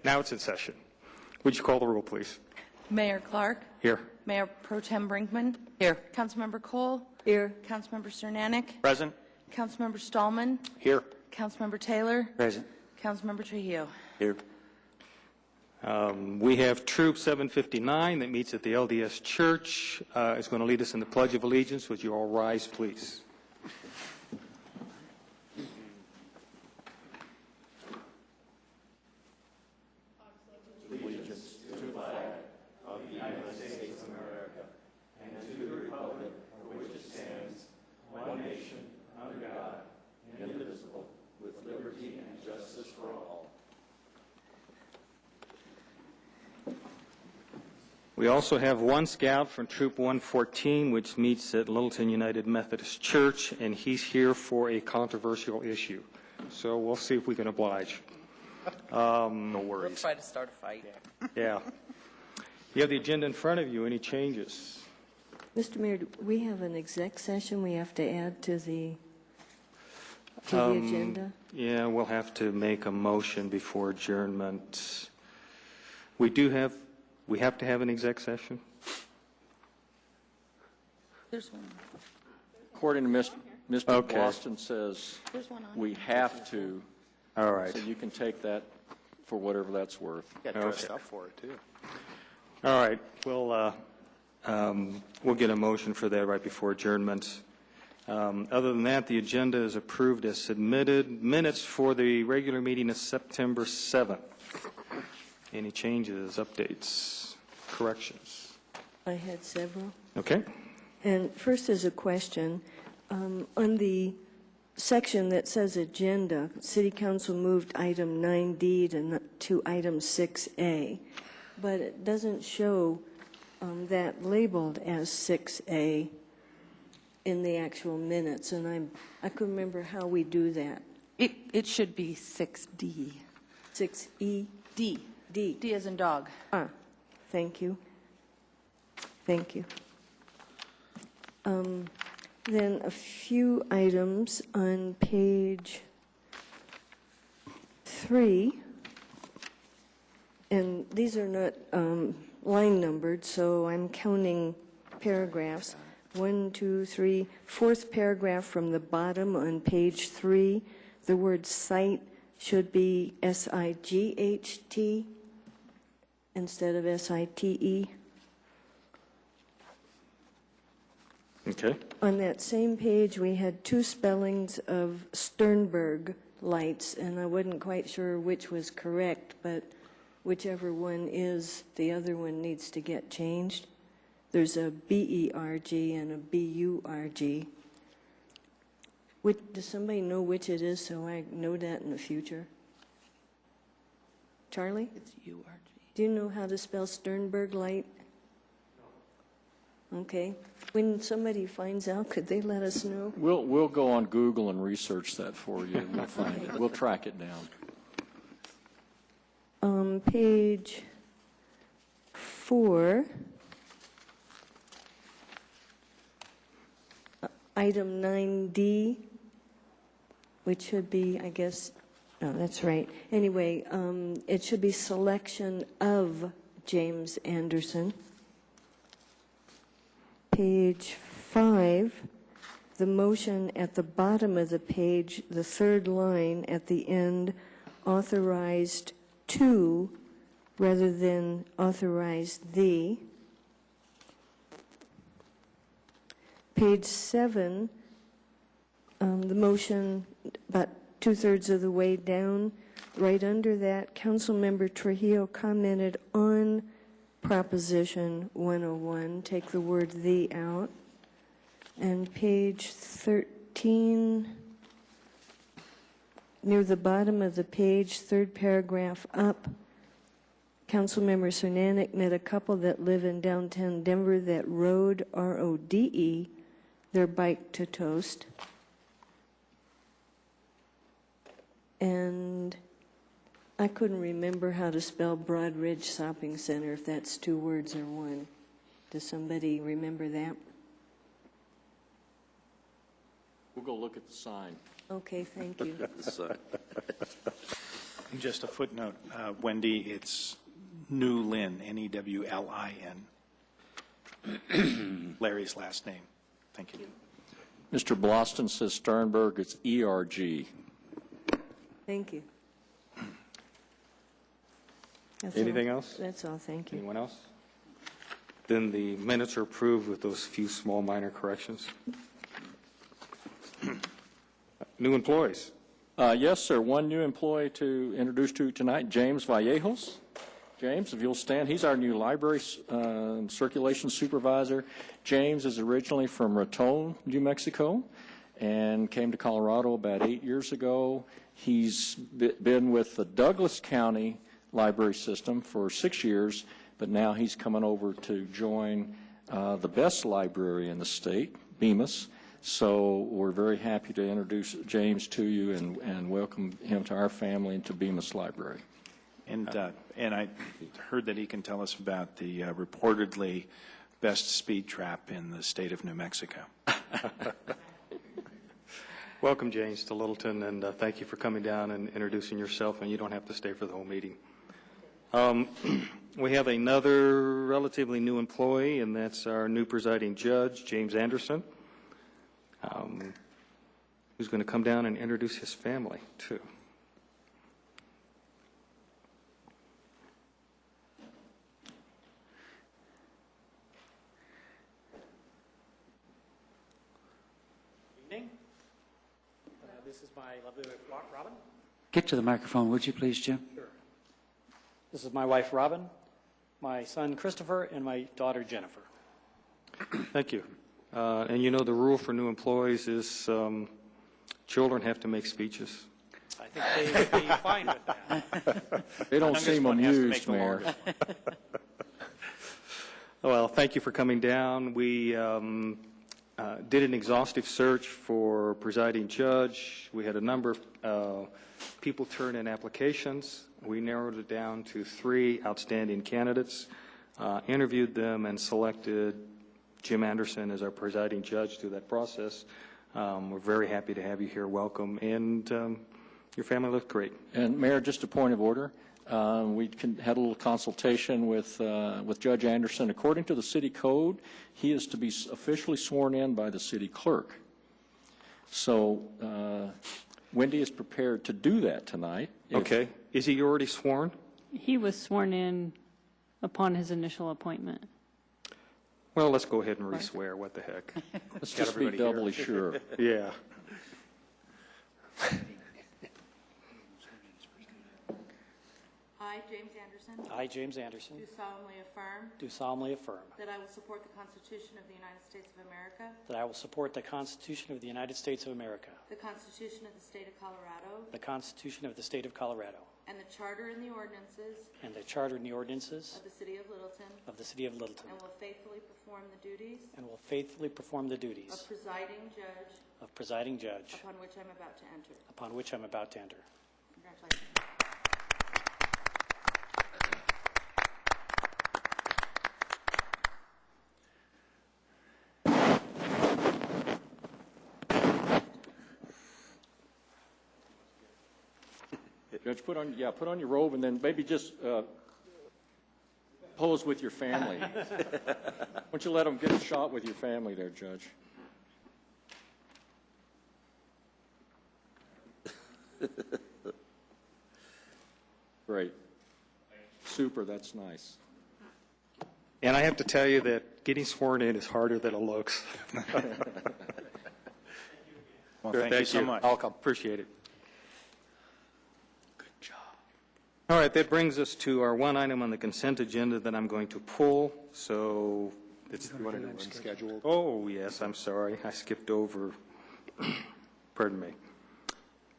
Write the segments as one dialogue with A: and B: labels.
A: Now it's in session. Would you call the roll, please?
B: Mayor Clark.
A: Here.
B: Mayor Pro Tem Brinkman. Here. Councilmember Cole. Here. Councilmember Cernanik.
A: Present.
B: Councilmember Stallman.
A: Here.
B: Councilmember Taylor.
A: Present.
B: Councilmember Trujillo.
A: Here. We have Troop 759 that meets at the LDS Church. Is going to lead us in the Pledge of Allegiance. Would you all rise, please? We also have one scout from Troop 114, which meets at Littleton United Methodist Church, and he's here for a controversial issue. So we'll see if we can oblige. No worries.
B: We'll try to start a fight.
A: Yeah. You have the agenda in front of you. Any changes?
C: Mr. Mayor, do we have an exec session we have to add to the agenda?
A: Yeah, we'll have to make a motion before adjournment. We have to have an exec session?
B: There's one.
D: According to Mr.
A: Okay.
D: Boston says
B: There's one on.
D: we have to.
A: All right.
D: So you can take that for whatever that's worth.
E: Got dressed up for it, too.
A: All right. We'll get a motion for that right before adjournment. Other than that, the agenda is approved as submitted. Minutes for the regular meeting is September 7th. Any changes, updates, corrections?
C: I had several.
A: Okay.
C: And first is a question. On the section that says agenda, City Council moved item 9D to item 6A, but it doesn't show that labeled as 6A in the actual minutes, and I couldn't remember how we do that.
B: It should be 6D.
C: 6E?
B: D.
C: D.
B: D as in dog.
C: Thank you. Thank you. Then a few items on page 3, and these are not line numbered, so I'm counting paragraphs. 1, 2, 3, fourth paragraph from the bottom on page 3, the word site should be S-I-G-H-T instead of S-I-T-E.
A: Okay.
C: On that same page, we had two spellings of Sternberg lights, and I wasn't quite sure which was correct, but whichever one is, the other one needs to get changed. There's a B-E-R-G and a B-U-R-G. Does somebody know which it is so I know that in the future? Charlie?
B: It's U-R-G.
C: Do you know how to spell Sternberg light? Okay. When somebody finds out, could they let us know?
D: We'll go on Google and research that for you, and we'll find it. We'll track it down.
C: Page 4, item 9D, which should be, I guess, no, that's right. Anyway, it should be selection of James Anderson. Page 5, the motion at the bottom of the page, the third line at the end, authorized to rather than authorized the. Page 7, the motion about 2/3 of the way down, right under that, Councilmember Trujillo commented on Proposition 101, take the word "the" out. And page 13, near the bottom of the page, third paragraph up, Councilmember Cernanik met a couple that live in downtown Denver that rode, R-O-D-E, their bike to Toast. And I couldn't remember how to spell Broadridge Shopping Center, if that's two words or one. Does somebody remember that?
D: We'll go look at the sign.
C: Okay, thank you.
E: Just a footnote, Wendy, it's Newlin, Newlin. Larry's last name. Thank you.
D: Mr. Bloston says Sternberg, it's ERG.
C: Thank you. That's all.
A: Anything else?
C: That's all, thank you.
A: Anyone else? Then the minutes are approved with those few small minor corrections. New employees.
D: Yes, sir. One new employee to introduce to you tonight, James Vallejos. James, if you'll stand, he's our new library circulation supervisor. James is originally from Raton, New Mexico, and came to Colorado about 8 years ago. He's been with the Douglas County library system for 6 years, but now he's coming over to join the best library in the state, Bemis. So we're very happy to introduce James to you and welcome him to our family and to Bemis Library.
E: And I heard that he can tell us about the reportedly best speed trap in the state of New Mexico.
A: Welcome, James, to Littleton, and thank you for coming down and introducing yourself, and you don't have to stay for the whole meeting. We have another relatively new employee, and that's our new presiding judge, James Anderson, who's going to come down and introduce his family, too.
F: Evening. This is my lovely wife, Robin.
G: Get to the microphone, would you please, Jim?
F: Sure. This is my wife, Robin, my son, Christopher, and my daughter, Jennifer.
A: Thank you. And you know the rule for new employees is children have to make speeches.
F: I think they would be fine with that.
D: They don't
E: Youngest
D: seem
E: one has to make
D: amused,
E: the
D: Mayor.
E: longest.
A: Well, thank you for coming down. We did an exhaustive search for presiding judge. We had a number of people turn in applications. We narrowed it down to 3 outstanding candidates, interviewed them, and selected Jim Anderson as our presiding judge through that process. We're very happy to have you here. Welcome. And your family looked great.
D: And Mayor, just a point of order. We had a little consultation with Judge Anderson. According to the city code, he is to be officially sworn in by the city clerk. So Wendy is prepared to do that tonight.
A: Okay. Is he already sworn?
H: He was sworn in upon his initial appointment.
A: Well, let's go ahead and re-swear. What the heck?
D: Let's just be doubly sure.
A: Yeah.
B: I, James Anderson,
F: I, James Anderson,
B: do solemnly affirm
F: that
B: that I will support the Constitution of the United States of America,
F: I will support the Constitution of the United States of America,
B: the Constitution of the State of Colorado,
F: the Constitution of the State of Colorado,
B: and the Charter and the ordinances
F: and the Charter and the ordinances
B: of the City of Littleton,
F: of the City of Littleton,
B: and will faithfully perform the duties
F: and will faithfully perform the
B: of
F: duties
B: presiding judge
F: upon which I'm about to enter.
B: Congratulations.
D: Judge, put on your robe, and then maybe just pose with your family. Why don't you let them get a shot with your family there, Judge? Great. Super, that's nice.
A: And I have to tell you that getting sworn in is harder than it looks.
E: Well, thank you so much.
A: Welcome. Appreciate it. Good job. All right, that brings us to our one item on the consent agenda that I'm going to pull. So it's unscheduled. Oh, yes, I'm sorry. I skipped over. Pardon me.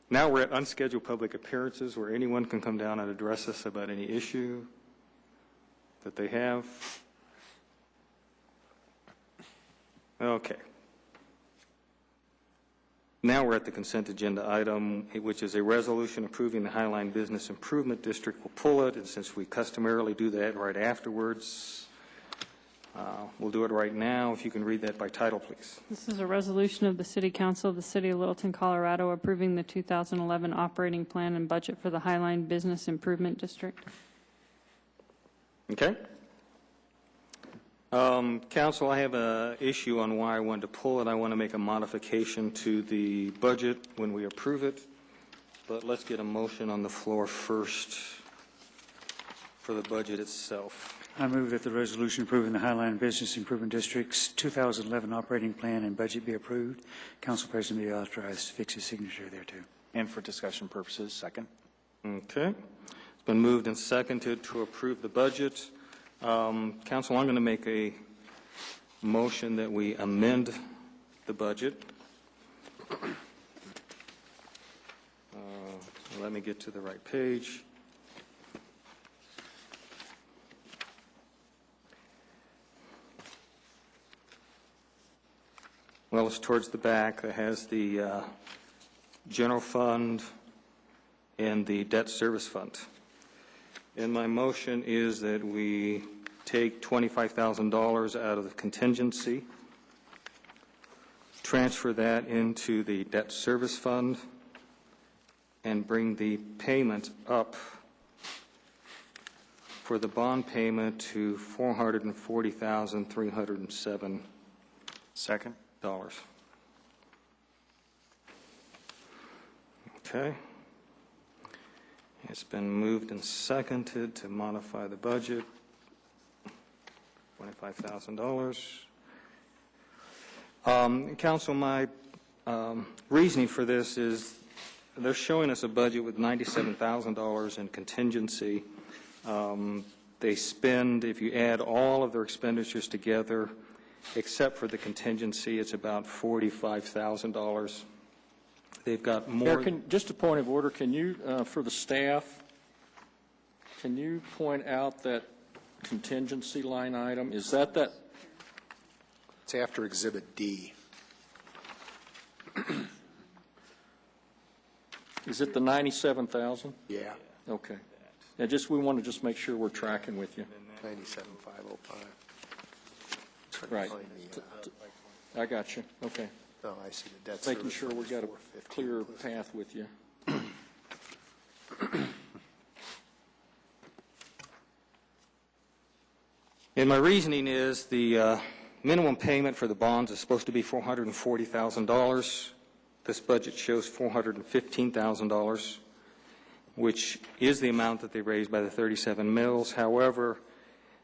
A: Now we're at unscheduled public appearances where anyone can come down and address us about any issue that they have. Okay. Now we're at the consent agenda item, which is a resolution approving the Highline Business Improvement District. We'll pull it, and since we customarily do that right afterwards, We'll do it right now. If you can read that by title, please.
H: This is a resolution of the City Council of the City of Littleton, Colorado, approving the 2011 operating plan and budget for the Highline Business Improvement District.
A: Okay. Council, I have an issue on why I wanted to pull it. I want to make a modification to the budget when we approve it, but let's get a motion on the floor first for the budget itself.
G: I move that the resolution approving the Highline Business Improvement District's 2011 operating plan and budget be approved. Council President be authorized to fix his signature thereto.
E: And for discussion purposes, second.
A: Okay. It's been moved and seconded to approve the budget. Council, I'm going to make a motion that we amend the budget. Let me get to the right page. Well, it's towards the back. It has the general fund and the debt service fund. And my motion is that we take $25,000 out of the contingency, transfer that into the debt service fund, and bring the payment up for the bond payment to $440,307.
E: Second.
A: Okay. It's been moved and seconded to modify the budget, $25,000. Council, my reasoning for this is they're showing us a budget with $97,000 in contingency. They spend, if you add all of their expenditures together, except for the contingency, it's about $45,000. They've got more.
D: Mayor, just a point of order, can you, for the staff, can you point out that contingency line item? Is that?
I: It's after Exhibit D.
D: Is it the 97,000?
I: Yeah,
D: Okay. Yeah, we want to just make sure we're tracking with you.
I: 97,505.
D: Right. I got you. Okay.
I: Oh, I see the debt
D: Making
I: service
D: sure
I: fund
D: we
I: is
D: got a
I: 450.
D: clear path with you.
A: And my reasoning is the minimum payment for the bonds is supposed to be $440,000. This budget shows $415,000, which is the amount that they raised by the 37 mills. However,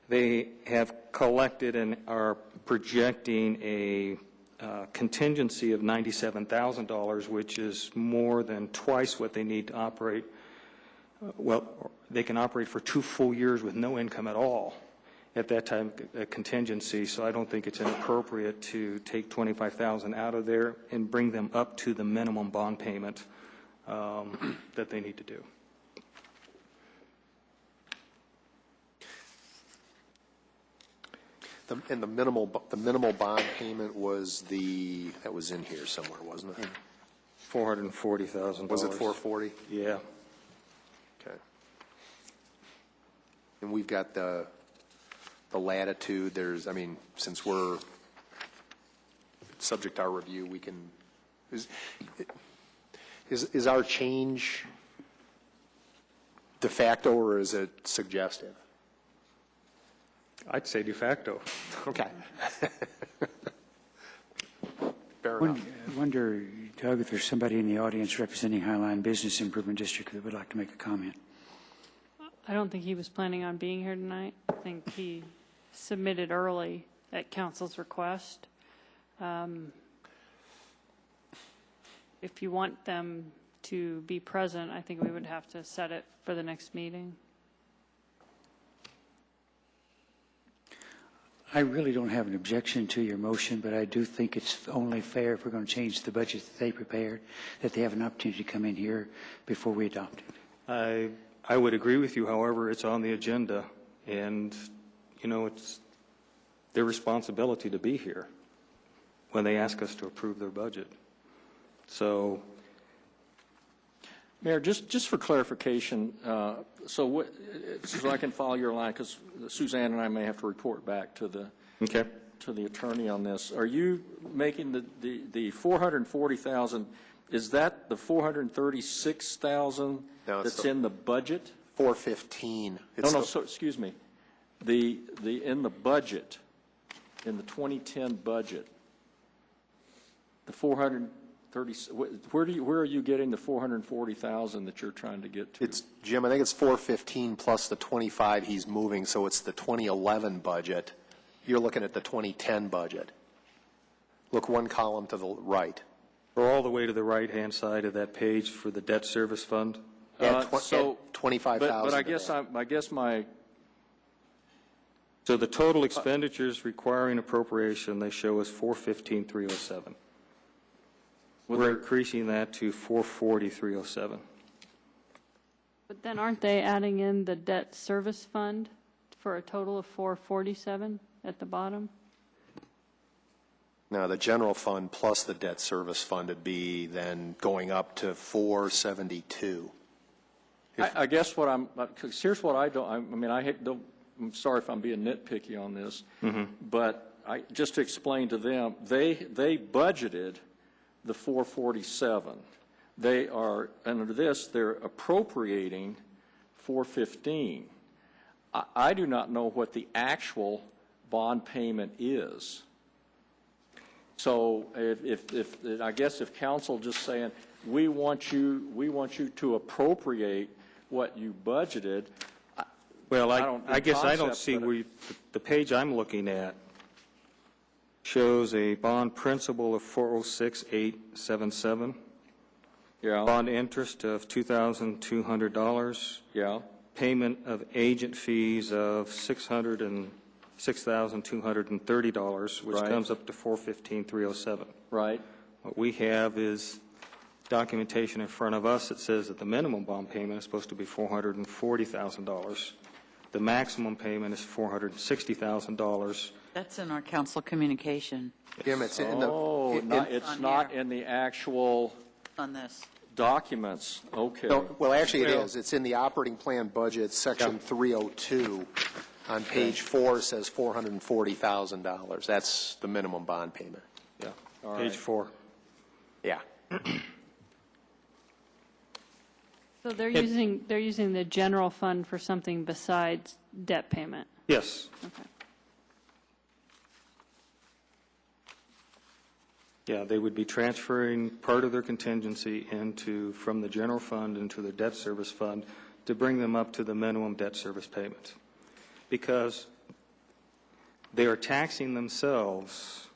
A: they have collected and are projecting a contingency of $97,000, which is more than twice what they need to operate. Well, they can operate for 2 full years with no income at all at that time, a contingency. So I don't think it's inappropriate to take $25,000 out of there and bring them up to the minimum bond payment that they need to do.
I: And the minimal bond payment was that was in here somewhere, wasn't it?
A: $440,000.
I: Was it 440?
A: Yeah.
I: Okay. And we've got the latitude. Since we're subject to our review, we can. Is our change de facto or is it suggestive?
A: I'd say de facto.
I: Okay. Fair enough.
G: I wonder, Doug, if there's somebody in the audience representing Highline Business Improvement District that would like to make a comment.
H: I don't think he was planning on being here tonight. I think he submitted early at council's request. If you want them to be present, I think we would have to set it for the next meeting.
G: I really don't have an objection to your motion, but I do think it's only fair if we're going to change the budget that they prepared, that they have an opportunity to come in here before we adopt it.
A: I would agree with you. However, it's on the agenda, and, it's their responsibility to be here when they ask us to approve their budget. So,
D: Mayor, just for clarification, so I can follow your line, because Suzanne and I may have to report back to the
A: Okay.
D: to the attorney on this. Are you making the 440,000, is that the 436,000
I: No, it's
D: that's
I: the-
D: in the budget?
I: 415.
D: So, excuse me. In the budget, in the 2010 budget, the 430, where are you getting the 440,000 that you're trying to get to?
I: It's, Jim, I think it's 415 plus the 25 he's moving, so it's the 2011 budget. You're looking at the 2010 budget. Look one column to the right.
A: Or all the way to the right-hand side of that page for the debt service fund.
I: Add
D: So,
I: 25,000.
D: but I
I: to
D: guess
I: that.
A: So the total expenditures requiring appropriation, they show as 415,307. We're increasing that to 440,307.
H: But then aren't they adding in the debt service fund for a total of 447 at the bottom?
I: No, the general fund plus the debt service fund would be then going up to 472.
D: I guess what because here's what I don't, I mean, I'm sorry if I'm being nitpicky on this, but just to explain to them, they budgeted the 447. They are, under this, they're appropriating 415. I do not know what the actual bond payment is. So if I guess if council just saying, we want you to appropriate what you budgeted.
A: Well,
D: in
A: I guess I don't
D: concept,
A: see
D: but
A: where the page I'm looking at shows a bond principal of 406,877,
D: Yeah,
A: bond interest of $2,200,
D: yeah,
A: payment of agent fees of $606,230, which
D: Right.
A: comes up to 415,307.
D: right.
A: What we have is documentation in front of us that says that the minimum bond payment is supposed to be $440,000. The maximum payment is $460,000.
B: That's in our council communication
I: Jim, it's in the.
D: Oh, it's
B: on
D: not
B: here.
D: in the actual
B: on this.
D: documents. Okay.
I: No, well, actually, it is. It's in the operating plan budget, section 302. On page 4 says $440,000. That's the minimum bond payment.
A: Yeah,
D: All
A: page
D: right.
A: 4.
I: Yeah.
H: So they're using the general fund for something besides debt payment?
A: Yes.
H: Okay.
A: Yeah, they would be transferring part of their contingency from the general fund into the debt service fund to bring them up to the minimum debt service payment. Because they are taxing themselves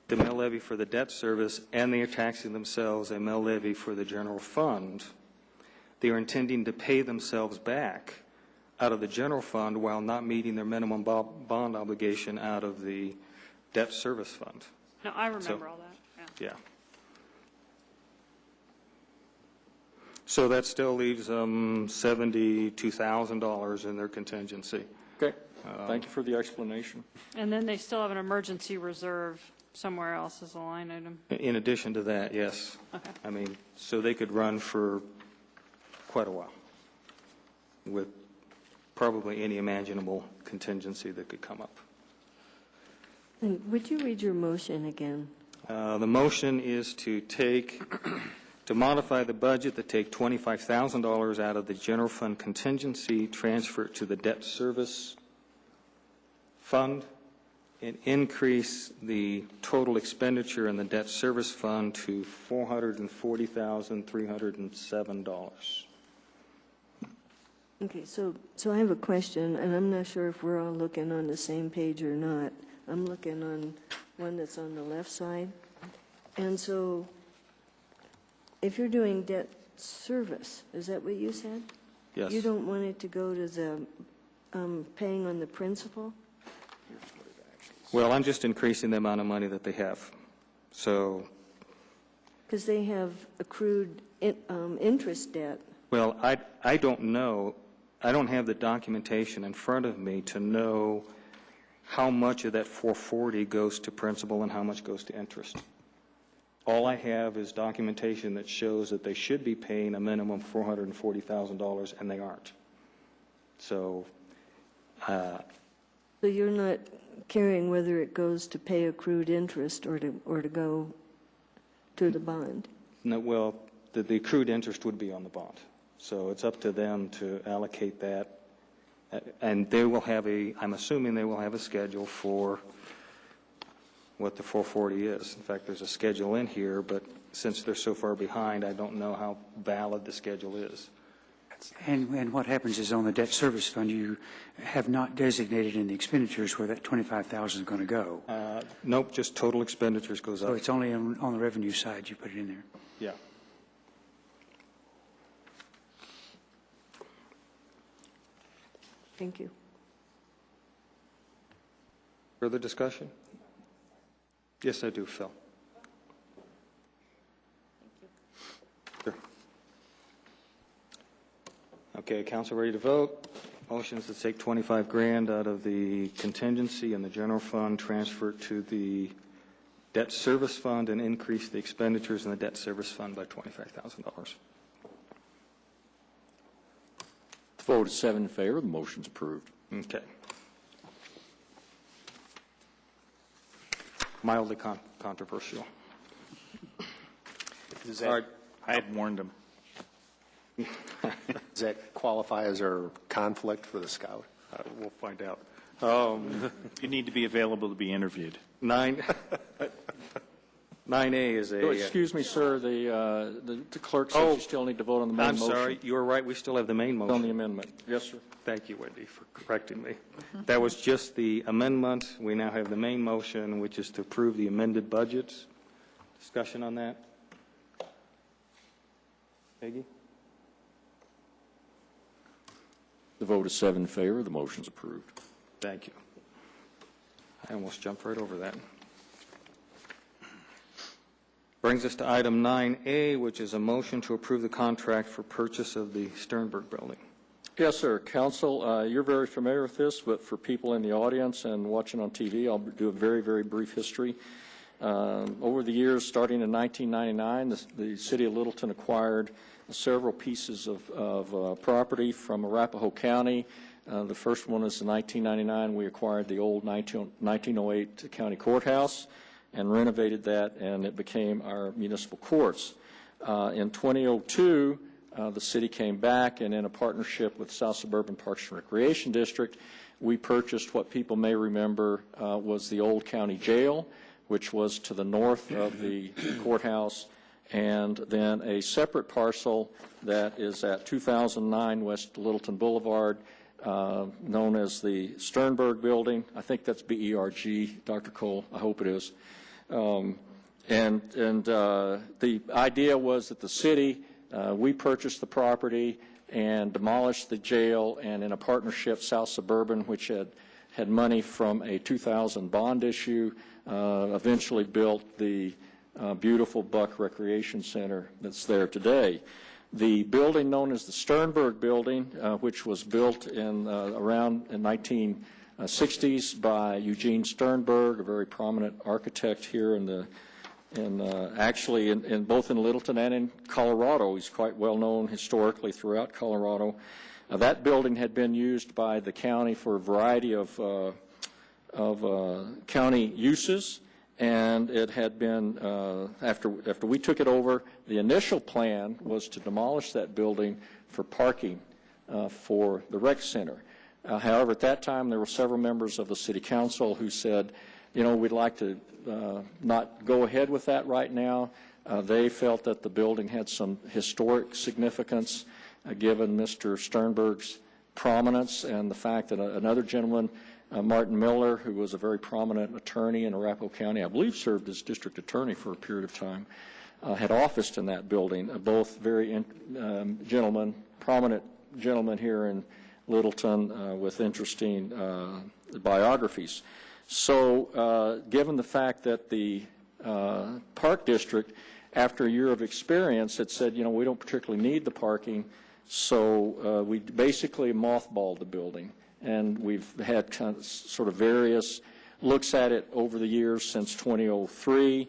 A: the mill levy for the debt service, and they are taxing themselves a mill levy for the general fund. They are intending to pay themselves back out of the general fund while not meeting their minimum bond obligation out of the debt service fund.
H: No, I remember all that, yeah.
A: Yeah. So that still leaves them $72,000 in their contingency.
D: Okay. Thank you for the explanation.
H: And then they still have an emergency reserve somewhere else as a line item?
A: In addition to that, yes.
H: Okay.
A: I mean, so they could run for quite a while with probably any imaginable contingency that could come up.
C: And would you read your motion again?
A: The motion is to modify the budget, to take $25,000 out of the general fund contingency, transfer it to the debt service fund, and increase the total expenditure in the debt service fund to $440,307.
C: Okay, so I have a question, and I'm not sure if we're all looking on the same page or not. I'm looking on one that's on the left side. And so if you're doing debt service, is that what you said?
A: Yes.
C: You don't want it to go to the paying on the principal?
A: Well, I'm just increasing the amount of money that they have. So,
C: Because they have accrued interest debt.
A: well, I don't know. I don't have the documentation in front of me to know how much of that 440 goes to principal and how much goes to interest. All I have is documentation that shows that they should be paying a minimum of $440,000, and they aren't. So
C: So you're not caring whether it goes to pay accrued interest or to go to the bond?
A: No, well, the accrued interest would be on the bond. So it's up to them to allocate that. And they will have I'm assuming they will have a schedule for what the 440 is. In fact, there's a schedule in here, but since they're so far behind, I don't know how valid the schedule is.
G: And what happens is on the debt service fund, you have not designated in the expenditures where that $25,000 is going to go.
A: Nope, just total expenditures goes up.
G: So it's only on the revenue side you put it in there.
A: Yeah.
C: Thank you.
A: Further discussion? Yes, I do, Phil. Sure. Okay, council ready to vote? Motion is to take 25 grand out of the contingency in the general fund, transfer it to the debt service fund, and increase the expenditures in the debt service fund by $25,000.
D: The vote is 7 in favor. The motion's approved.
A: Okay. Mildly controversial.
E: Does
A: All right.
E: I had warned him.
I: Does that qualify as our conflict for the scout?
A: We'll find out.
E: You need to be available to be interviewed.
A: 9A is
D: Oh,
A: a...
D: excuse me, sir, the clerk says you still need to vote on the main
A: I'm
D: motion.
A: sorry, you were right, we still have the main
D: On the
A: motion.
D: amendment. Yes, sir.
A: Thank you, Wendy, for correcting me. That was just the amendment. We now have the main motion, which is to approve the amended budgets. Discussion on that? Peggy?
D: The vote is 7 in favor. The motion's approved.
A: Thank you. I almost jumped right over that. Brings us to item 9A, which is a motion to approve the contract for purchase of the Sternberg building.
D: Yes, sir. Council, you're very familiar with this, but for people in the audience and watching on TV, I'll do a very, very brief history. Over the years, starting in 1999, the city of Littleton acquired several pieces of property from Arapahoe County. The first one is in 1999. We acquired the old 1908 county courthouse and renovated that, and it became our municipal courts. In 2002, the city came back, and in a partnership with South Suburban Parks and Recreation District, we purchased what people may remember was the old county jail, which was to the north of the courthouse, and then a separate parcel that is at 2009 West Littleton Boulevard, known as the Sternberg Building. I think that's B-E-R-G, Dr. Cole. I hope it is. The idea was that the city, we purchased the property and demolished the jail, and in a partnership, South Suburban, which had money from a 2000 bond issue, eventually built the beautiful Buck Recreation Center that's there today. The building known as the Sternberg Building, which was built around in 1960s by Eugene Sternberg, a very prominent architect here actually both in Littleton and in Colorado. He's quite well known historically throughout Colorado. That building had been used by the county for a variety of county uses, and it had been, after we took it over, the initial plan was to demolish that building for parking for the rec center. However, at that time, there were several members of the city council who said, we'd like to not go ahead with that right now. They felt that the building had some historic significance, given Mr. Sternberg's prominence and the fact that another gentleman, Martin Miller, who was a very prominent attorney in Arapahoe County, I believe served as district attorney for a period of time, had officed in that building, both very prominent gentlemen here in Littleton with interesting biographies. So given the fact that the Park District, after a year of experience, had said, we don't particularly need the parking, so we basically mothballed the building. And we've had sort of various looks at it over the years since 2003,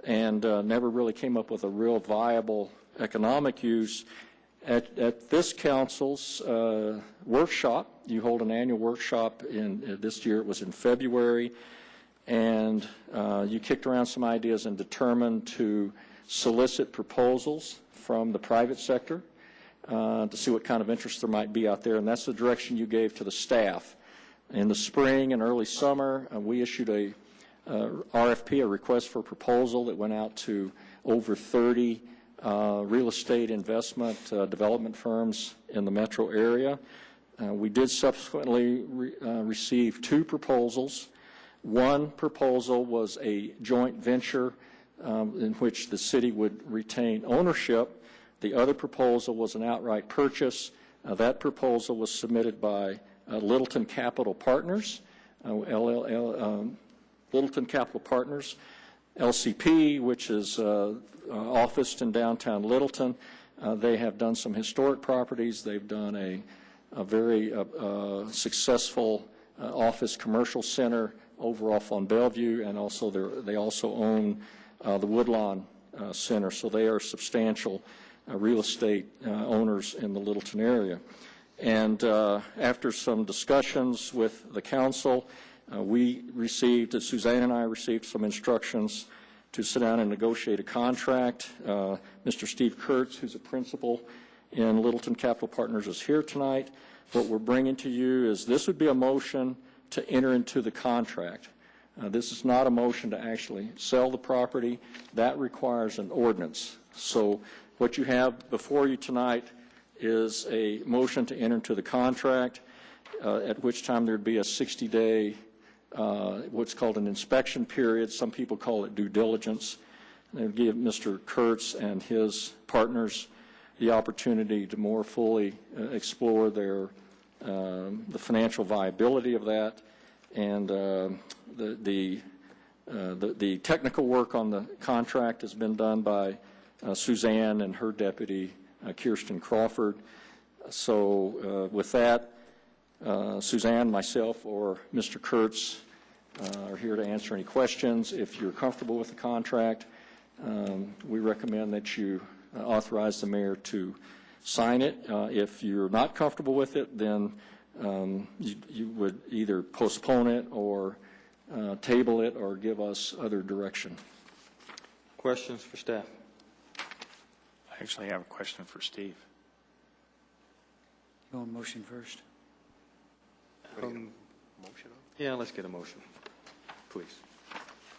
D: and never really came up with a real viable economic use. At this council's workshop, you hold an annual workshop this year. It was in February, and you kicked around some ideas and determined to solicit proposals from the private sector to see what kind of interest there might be out there, and that's the direction you gave to the staff. In the spring and early summer, we issued a RFP, a request for proposal, that went out to over 30 real estate investment development firms in the metro area. We did subsequently receive 2 proposals. One proposal was a joint venture in which the city would retain ownership. The other proposal was an outright purchase. That proposal was submitted by Littleton Capital Partners, Littleton Capital Partners, LCP, which is officed in downtown Littleton. They have done some historic properties. They've done a very successful office commercial center over off on Bellevue, and also they also own the Woodlawn Center. So they are substantial real estate owners in the Littleton area. And after some discussions with the council, Suzanne and I received some instructions to sit down and negotiate a contract. Mr. Steve Kurtz, who's a principal in Littleton Capital Partners, is here tonight. What we're bringing to you is this would be a motion to enter into the contract. This is not a motion to actually sell the property. That requires an ordinance. So what you have before you tonight is a motion to enter into the contract, at which time there'd be a 60-day what's called an inspection period. Some people call it due diligence. They would give Mr. Kurtz and his partners the opportunity to more fully explore the financial viability of that, and the technical work on the contract has been done by Suzanne and her deputy Kirsten Crawford. So with that, Suzanne, myself, or Mr. Kurtz are here to answer any questions. If you're comfortable with the contract, we recommend that you authorize the mayor to sign it. If you're not comfortable with it, then you would either postpone it or table it or give us other direction.
A: Questions for staff?
E: I actually have a question for Steve.
G: You want a motion first?
A: Yeah, let's get a motion, please.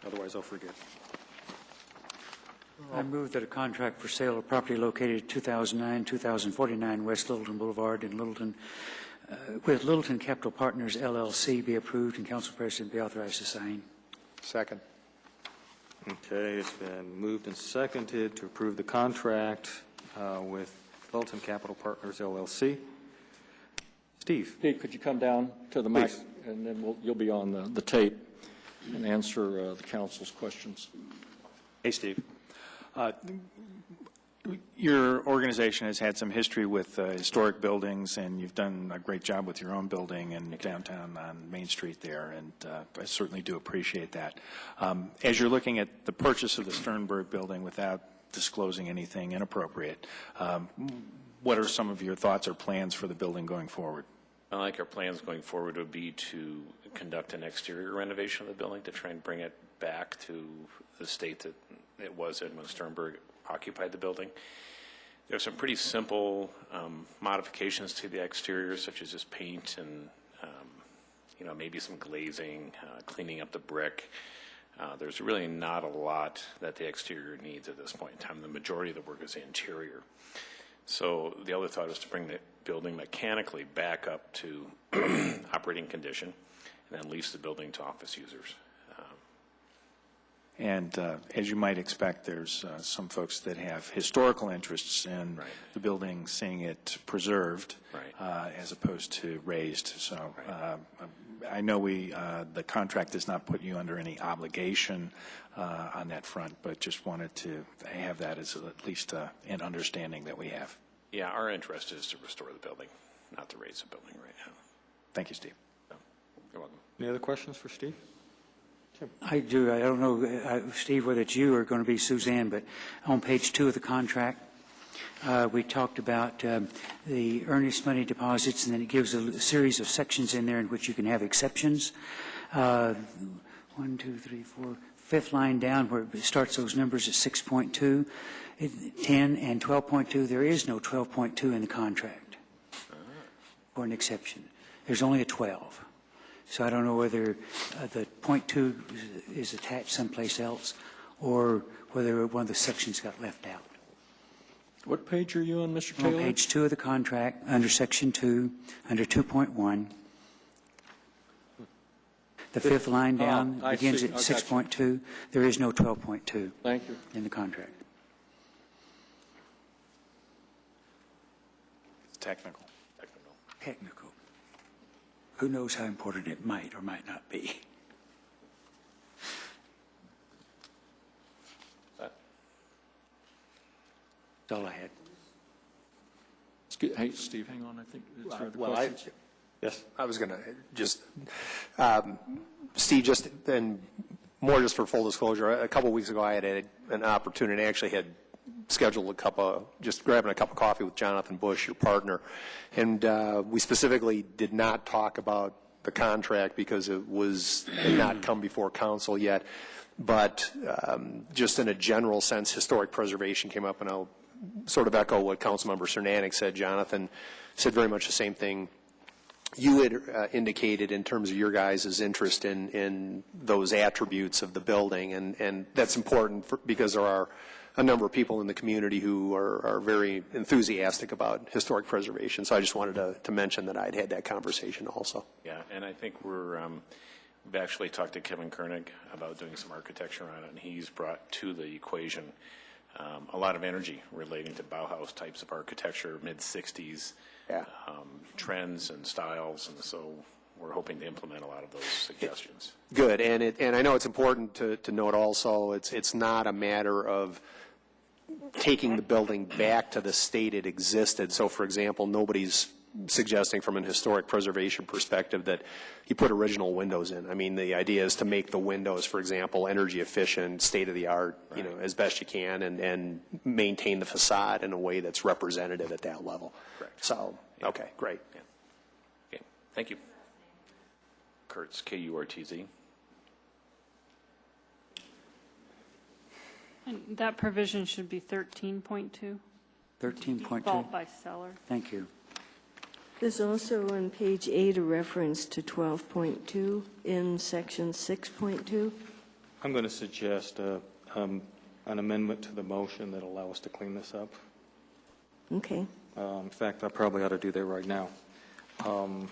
A: Otherwise, I'll forget.
G: I move that a contract for sale of property located at 2009-2049 West Littleton Boulevard in Littleton with Littleton Capital Partners, LLC, be approved and council president be authorized to sign.
I: Second.
A: Okay, it's been moved and seconded to approve the contract with Littleton Capital Partners, LLC. Steve?
D: Steve, could you come down to the mic,
A: Please.
D: and then you'll be on the tape and answer the council's questions.
E: Hey, Steve. Your organization has had some history with historic buildings, and you've done a great job with your own building in downtown on Main Street there, and I certainly do appreciate that. As you're looking at the purchase of the Sternberg building without disclosing anything inappropriate, what are some of your thoughts or plans for the building going forward?
J: I like our plans going forward would be to conduct an exterior renovation of the building to try and bring it back to the state that it was in when Sternberg occupied the building. There are some pretty simple modifications to the exterior, such as just paint and maybe some glazing, cleaning up the brick. There's really not a lot that the exterior needs at this point in time. The majority of the work is interior. So the other thought is to bring the building mechanically back up to operating condition and then lease the building to office users.
E: And as you might expect, there's some folks that have historical interests in the building, seeing it preserved as opposed to raised. So I know the contract does not put you under any obligation on that front, but just wanted to have that as at least an understanding that we have.
J: Yeah, our interest is to restore the building, not to raise the building right now.
E: Thank you, Steve.
J: So, you're welcome.
A: Any other questions for Steve?
G: I do. I don't know, Steve, whether it's you or going to be Suzanne, but on page 2 of the contract, We talked about the earnest money deposits, and then it gives a series of sections in there in which you can have exceptions. 1, 2, 3, 4, fifth line down where it starts those numbers at 6.2, 10 and 12.2. There is no 12.2 in the contract for an exception. There's only a 12. So I don't know whether the .2 is attached someplace else or whether one of the sections got left out.
D: What page are you on, Mr.
G: On
D: Taylor?
G: page 2 of the contract, under section 2, under 2.1. The fifth line down
D: I
G: begins
D: see.
G: at
D: I got you.
G: 6.2. There is no 12.2
D: Thank you.
G: in the contract.
E: Technical.
G: Technical. Who knows how important it might or might not be? That's all I had.
D: Hey, Steve, hang on. I think it's the
I: Well,
D: questions.
A: Yes.
I: I was going to just, Steve, just, and more just for full disclosure, a couple weeks ago I had an opportunity, I actually had scheduled just grabbing a cup of coffee with Jonathan Bush, your partner, and we specifically did not talk about the contract because it had not come before council yet, but just in a general sense, historic preservation came up, and I'll sort of echo what Councilmember Cernanek said. Jonathan said very much the same thing you had indicated in terms of your guys' interest in those attributes of the building, and that's important because there are a number of people in the community who are very enthusiastic about historic preservation. So I just wanted to mention that I'd had that conversation also.
J: Yeah, and I think we've actually talked to Kevin Koenig about doing some architecture on it, and he's brought to the equation a lot of energy relating to Bauhaus types of architecture, mid-'60s trends and styles, and so we're hoping to implement a lot of those suggestions.
I: Good, and I know it's important to note also it's not a matter of taking the building back to the state it existed. So, for example, nobody's suggesting from an historic preservation perspective that you put original windows in. I mean, the idea is to make the windows, for example, energy efficient, state of the art, right, as best you can, and maintain the facade in a way that's representative at that level.
J: Correct.
I: So, okay, great.
J: Yeah. Okay, thank you. Kurtz, K-U-R-T-Z.
H: And that provision should be 13.2.
G: 13.2.
H: Default by seller.
G: Thank you.
C: There's also on page 8 a reference to 12.2 in section 6.2.
A: I'm going to suggest an amendment to the motion that allow us to clean this up.
C: Okay.
A: In fact, I probably ought to do that right now. I'm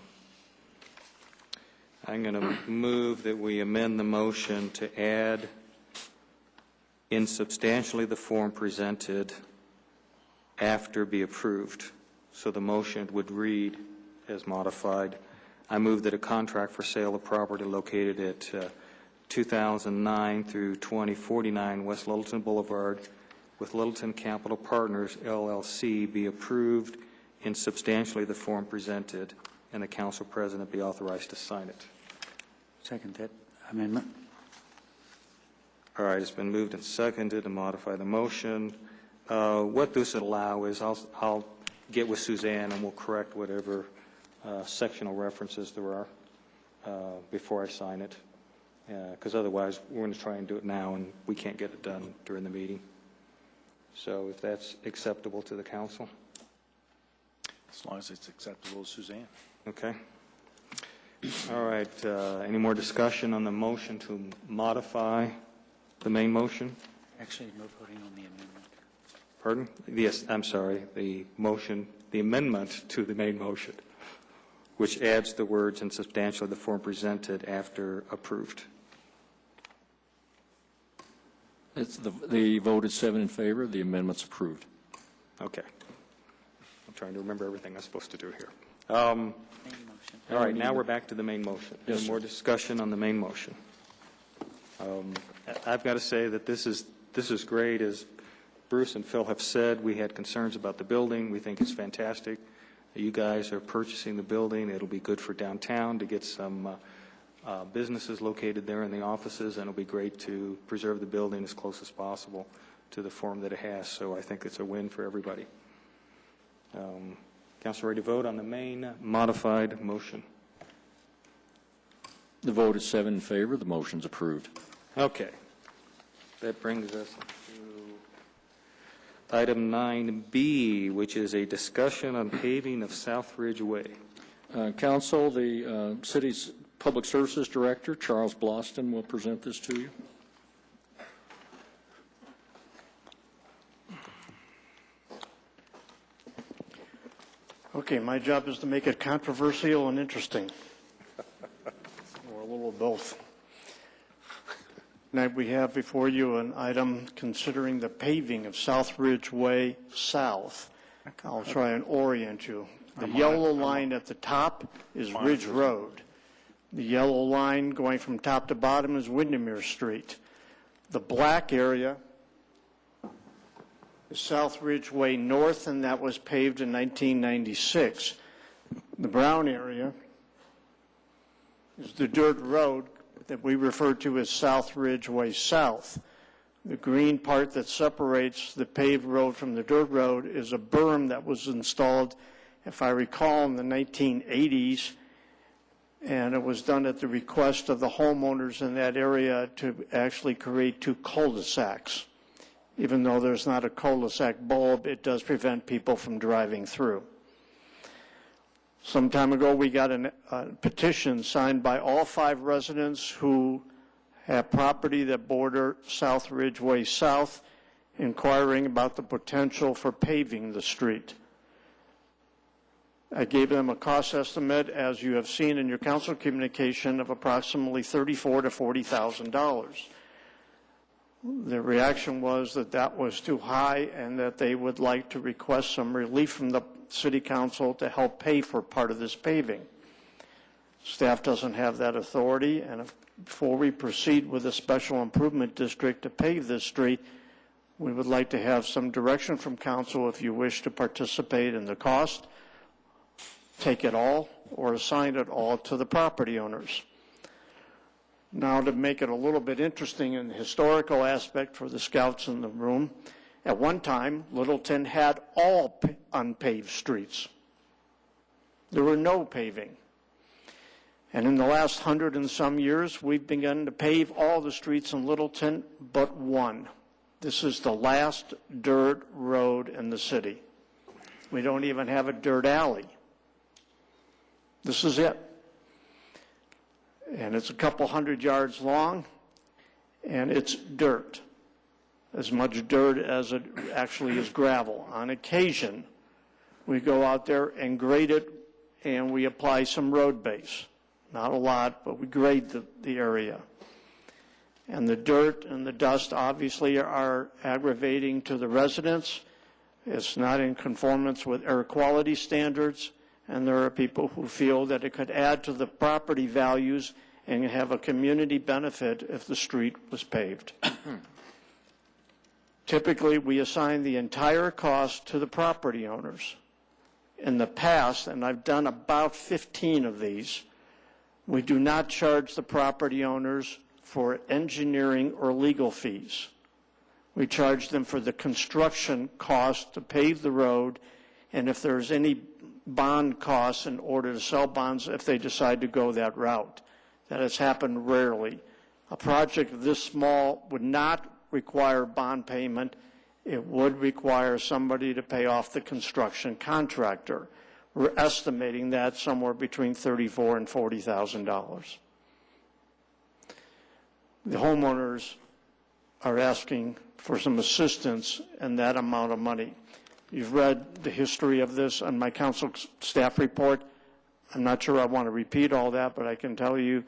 A: going to move that we amend the motion to add in substantially the form presented after be approved. So the motion would read as modified. I move that a contract for sale of property located at 2009 through 2049 West Littleton Boulevard with Littleton Capital Partners, LLC, be approved in substantially the form presented, and the council president be authorized to sign it.
G: Second that amendment.
A: All right, it's been moved and seconded to modify the motion. What this would allow is I'll get with Suzanne and we'll correct whatever sectional references there are before I sign it, because otherwise we're going to try and do it now and we can't get it done during the meeting. So if that's acceptable to the council.
E: As long as it's acceptable to Suzanne.
A: Okay. All right. Any more discussion on the motion to modify the main motion?
G: Actually, no voting on the amendment.
A: Pardon? Yes, I'm sorry. The motion, the amendment to the main motion, which adds the words in substantially the form presented after approved.
D: It's the vote is 7 in favor. The amendment's approved.
A: Okay. I'm trying to remember everything I'm supposed to do here. All right, now we're back to the main motion.
D: Yes,
A: Any more discussion on the main motion? I've got to say that this is great. As Bruce and Phil have said, we had concerns about the building. We think it's fantastic. You guys are purchasing the building. It'll be good for downtown to get some businesses located there in the offices, and it'll be great to preserve the building as close as possible to the form that it has. So I think it's a win for everybody. Council ready to vote on the main modified motion?
D: The vote is 7 in favor. The motion's approved.
A: Okay. That brings us to item 9B, which is a discussion on paving of South Ridge Way.
D: Council, the city's Public Services Director, Charles Bloston, will present this to you.
K: Okay, my job is to make it controversial and interesting, or a little of both. Tonight we have before you an item considering the paving of South Ridge Way South. I'll try and orient you. The yellow line at the top is Ridge Road. The yellow line going from top to bottom is Windermere Street. The black area is South Ridge Way North, and that was paved in 1996. The brown area is the dirt road that we refer to as South Ridge Way South. The green part that separates the paved road from the dirt road is a berm that was installed, if I recall, in the 1980s, and it was done at the request of the homeowners in that area to actually create 2 cul-de-sacs. Even though there's not a cul-de-sac bulb, it does prevent people from driving through. Some time ago, we got a petition signed by all 5 residents who have property that border South Ridge Way South, inquiring about the potential for paving the street. I gave them a cost estimate, as you have seen in your council communication, of approximately $34,000 to $40,000. The reaction was that that was too high and that they would like to request some relief from the city council to help pay for part of this paving. Staff doesn't have that authority, and before we proceed with a special improvement district to pave this street, we would like to have some direction from council if you wish to participate in the cost, take it all, or assign it all to the property owners. Now, to make it a little bit interesting in the historical aspect for the scouts in the room, at one time, Littleton had all unpaved streets. There were no paving. And in the last 100 and some years, we've begun to pave all the streets in Littleton but one. This is the last dirt road in the city. We don't even have a dirt alley. This is it. And it's a couple 100 yards long, and it's dirt, as much dirt as it actually is gravel. On occasion, we go out there and grade it, and we apply some road base. Not a lot, but we grade the area. And the dirt and the dust obviously are aggravating to the residents. It's not in conformance with air quality standards, and there are people who feel that it could add to the property values and have a community benefit if the street was paved. Typically, we assign the entire cost to the property owners. In the past, and I've done about 15 of these, we do not charge the property owners for engineering or legal fees. We charge them for the construction cost to pave the road, and if there's any bond costs in order to sell bonds if they decide to go that route. That has happened rarely. A project this small would not require bond payment. It would require somebody to pay off the construction contractor. We're estimating that somewhere between $34,000 and $40,000. The homeowners are asking for some assistance in that amount of money. You've read the history of this on my council staff report. I'm not sure I want to repeat all that, but I can tell you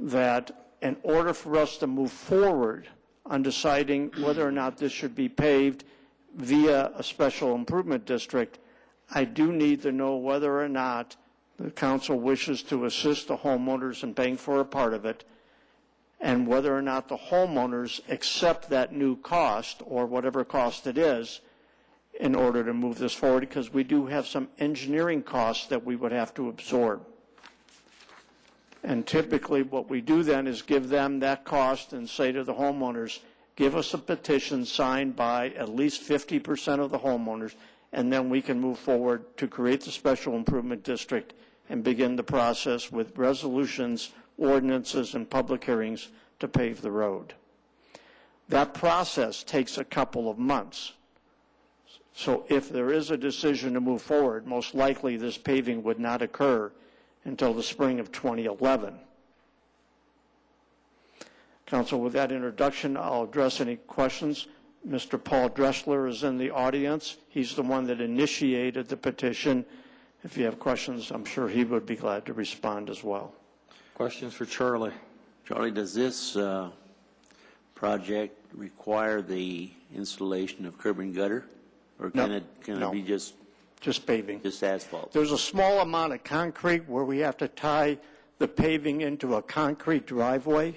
K: that in order for us to move forward on deciding whether or not this should be paved via a special improvement district, I do need to know whether or not the council wishes to assist the homeowners in paying for a part of it, and whether or not the homeowners accept that new cost or whatever cost it is in order to move this forward, because we do have some engineering costs that we would have to absorb. And typically what we do then is give them that cost and say to the homeowners, give us a petition signed by at least 50% of the homeowners and then we can move forward to create the special improvement district and begin the process with resolutions, ordinances, and public hearings to pave the road. That process takes a couple of months. So if there is a decision to move forward, most likely this paving would not occur until the spring of 2011. Council, with that introduction, I'll address any questions. Mr. Paul Dressler is in the audience. He's the one that initiated the petition. If you have questions, I'm sure he would be glad to respond as well.
A: Questions for Charlie?
L: Charlie, does this project require the installation of curb and gutter? Or can
K: No,
L: it be just
K: paving.
L: just asphalt?
K: There's a small amount of concrete where we have to tie the paving into a concrete driveway,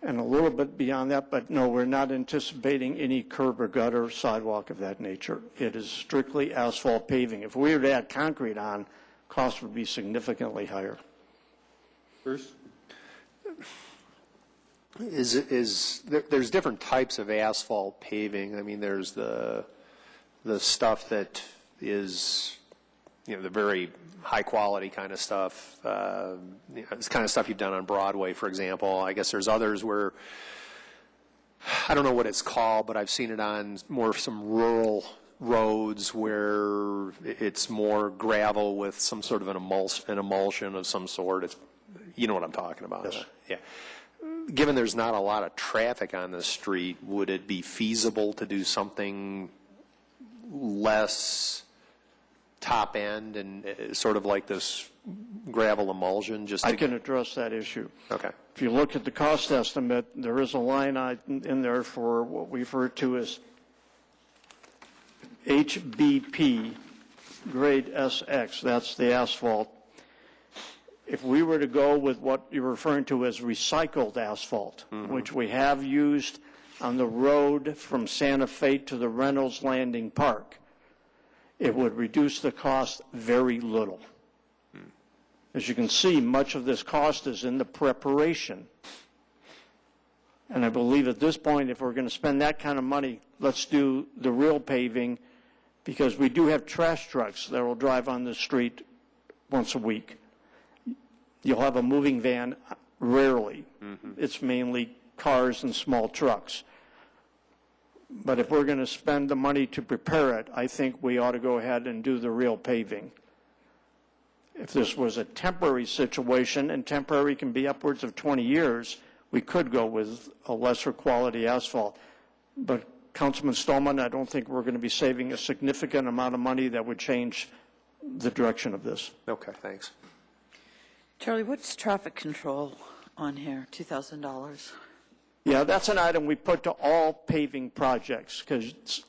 K: and a little bit beyond that, but no, we're not anticipating any curb or gutter, sidewalk of that nature. It is strictly asphalt paving. If we were to add concrete on, costs would be significantly higher.
A: Bruce?
I: There's different types of asphalt paving. I mean, there's the stuff that is, the very high quality kind of stuff. It's kind of stuff you've done on Broadway, for example. I guess there's others where, I don't know what it's called, but I've seen it on some rural roads where it's more gravel with some sort of an emulsion of some sort. You know what I'm talking about.
K: Yes.
I: Yeah. Given there's not a lot of traffic on this street, would it be feasible to do something less top end and sort of like this gravel emulsion?
K: I can address that issue.
I: Okay.
K: If you look at the cost estimate, there is a line item in there for what we refer to as HBP, grade SX. That's the asphalt. If we were to go with what you're referring to as recycled asphalt, which we have used on the road from Santa Fe to the Reynolds Landing Park, it would reduce the cost very little. As you can see, much of this cost is in the preparation. And I believe at this point, if we're going to spend that kind of money, let's do the real paving, because we do have trash trucks that will drive on the street once a week. You'll have a moving van rarely. It's mainly cars and small trucks. But if we're going to spend the money to prepare it, I think we ought to go ahead and do the real paving. If this was a temporary situation, and temporary can be upwards of 20 years, we could go with a lesser quality asphalt. But Councilman Stallman, I don't think we're going to be saving a significant amount of money that would change the direction of this.
I: Okay, thanks.
B: Charlie, what's traffic control on here? $2,000.
K: Yeah, that's an item we put to all paving projects, because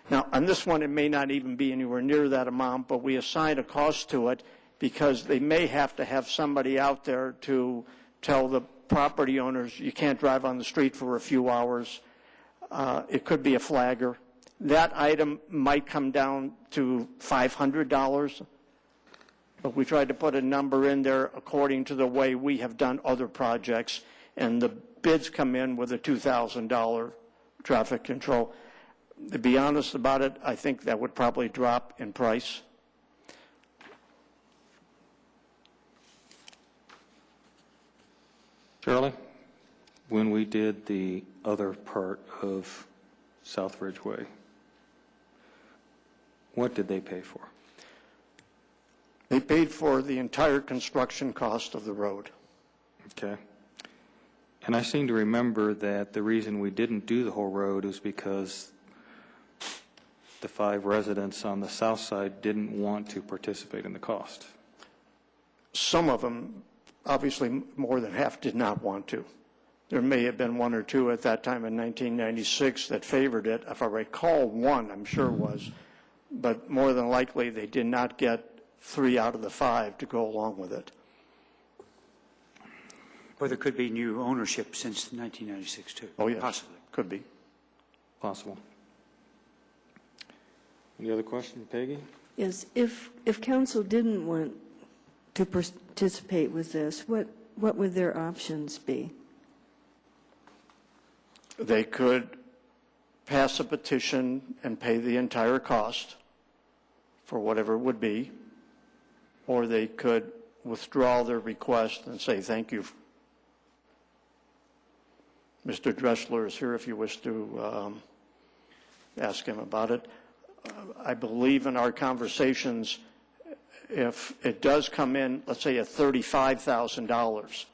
K: now on this one it may not even be anywhere near that amount, but we assign a cost to it because they may have to have somebody out there to tell the property owners you can't drive on the street for a few hours. It could be a flagger. That item might come down to $500. But we tried to put a number in there according to the way we have done other projects, and the bids come in with a $2,000 traffic control. To be honest about it, I think that would probably drop in price.
A: Charlie, when we did the other part of South Ridgeway, what did they pay for?
K: They paid for the entire construction cost of the road.
A: Okay. And I seem to remember that the reason we didn't do the whole road is because the 5 residents on the south side didn't want to participate in the cost.
K: Some of them, obviously more than half, did not want to. There may have been 1 or 2 at that time in 1996 that favored it. If I recall, 1, I'm sure was. But more than likely, they did not get 3 out of the 5 to go along with it.
G: Or there could be new ownership since 1996, too.
K: Oh, yes.
G: Possibly.
K: Could be.
A: Possible. Any other question, Peggy?
C: Yes, if council didn't want to participate with this, what would their options be?
K: They could pass a petition and pay the entire cost, for whatever it would be, or they could withdraw their request and say thank you. Mr. Dressler is here if you wish to ask him about it. I believe in our conversations, if it does come in, let's say at $35,000,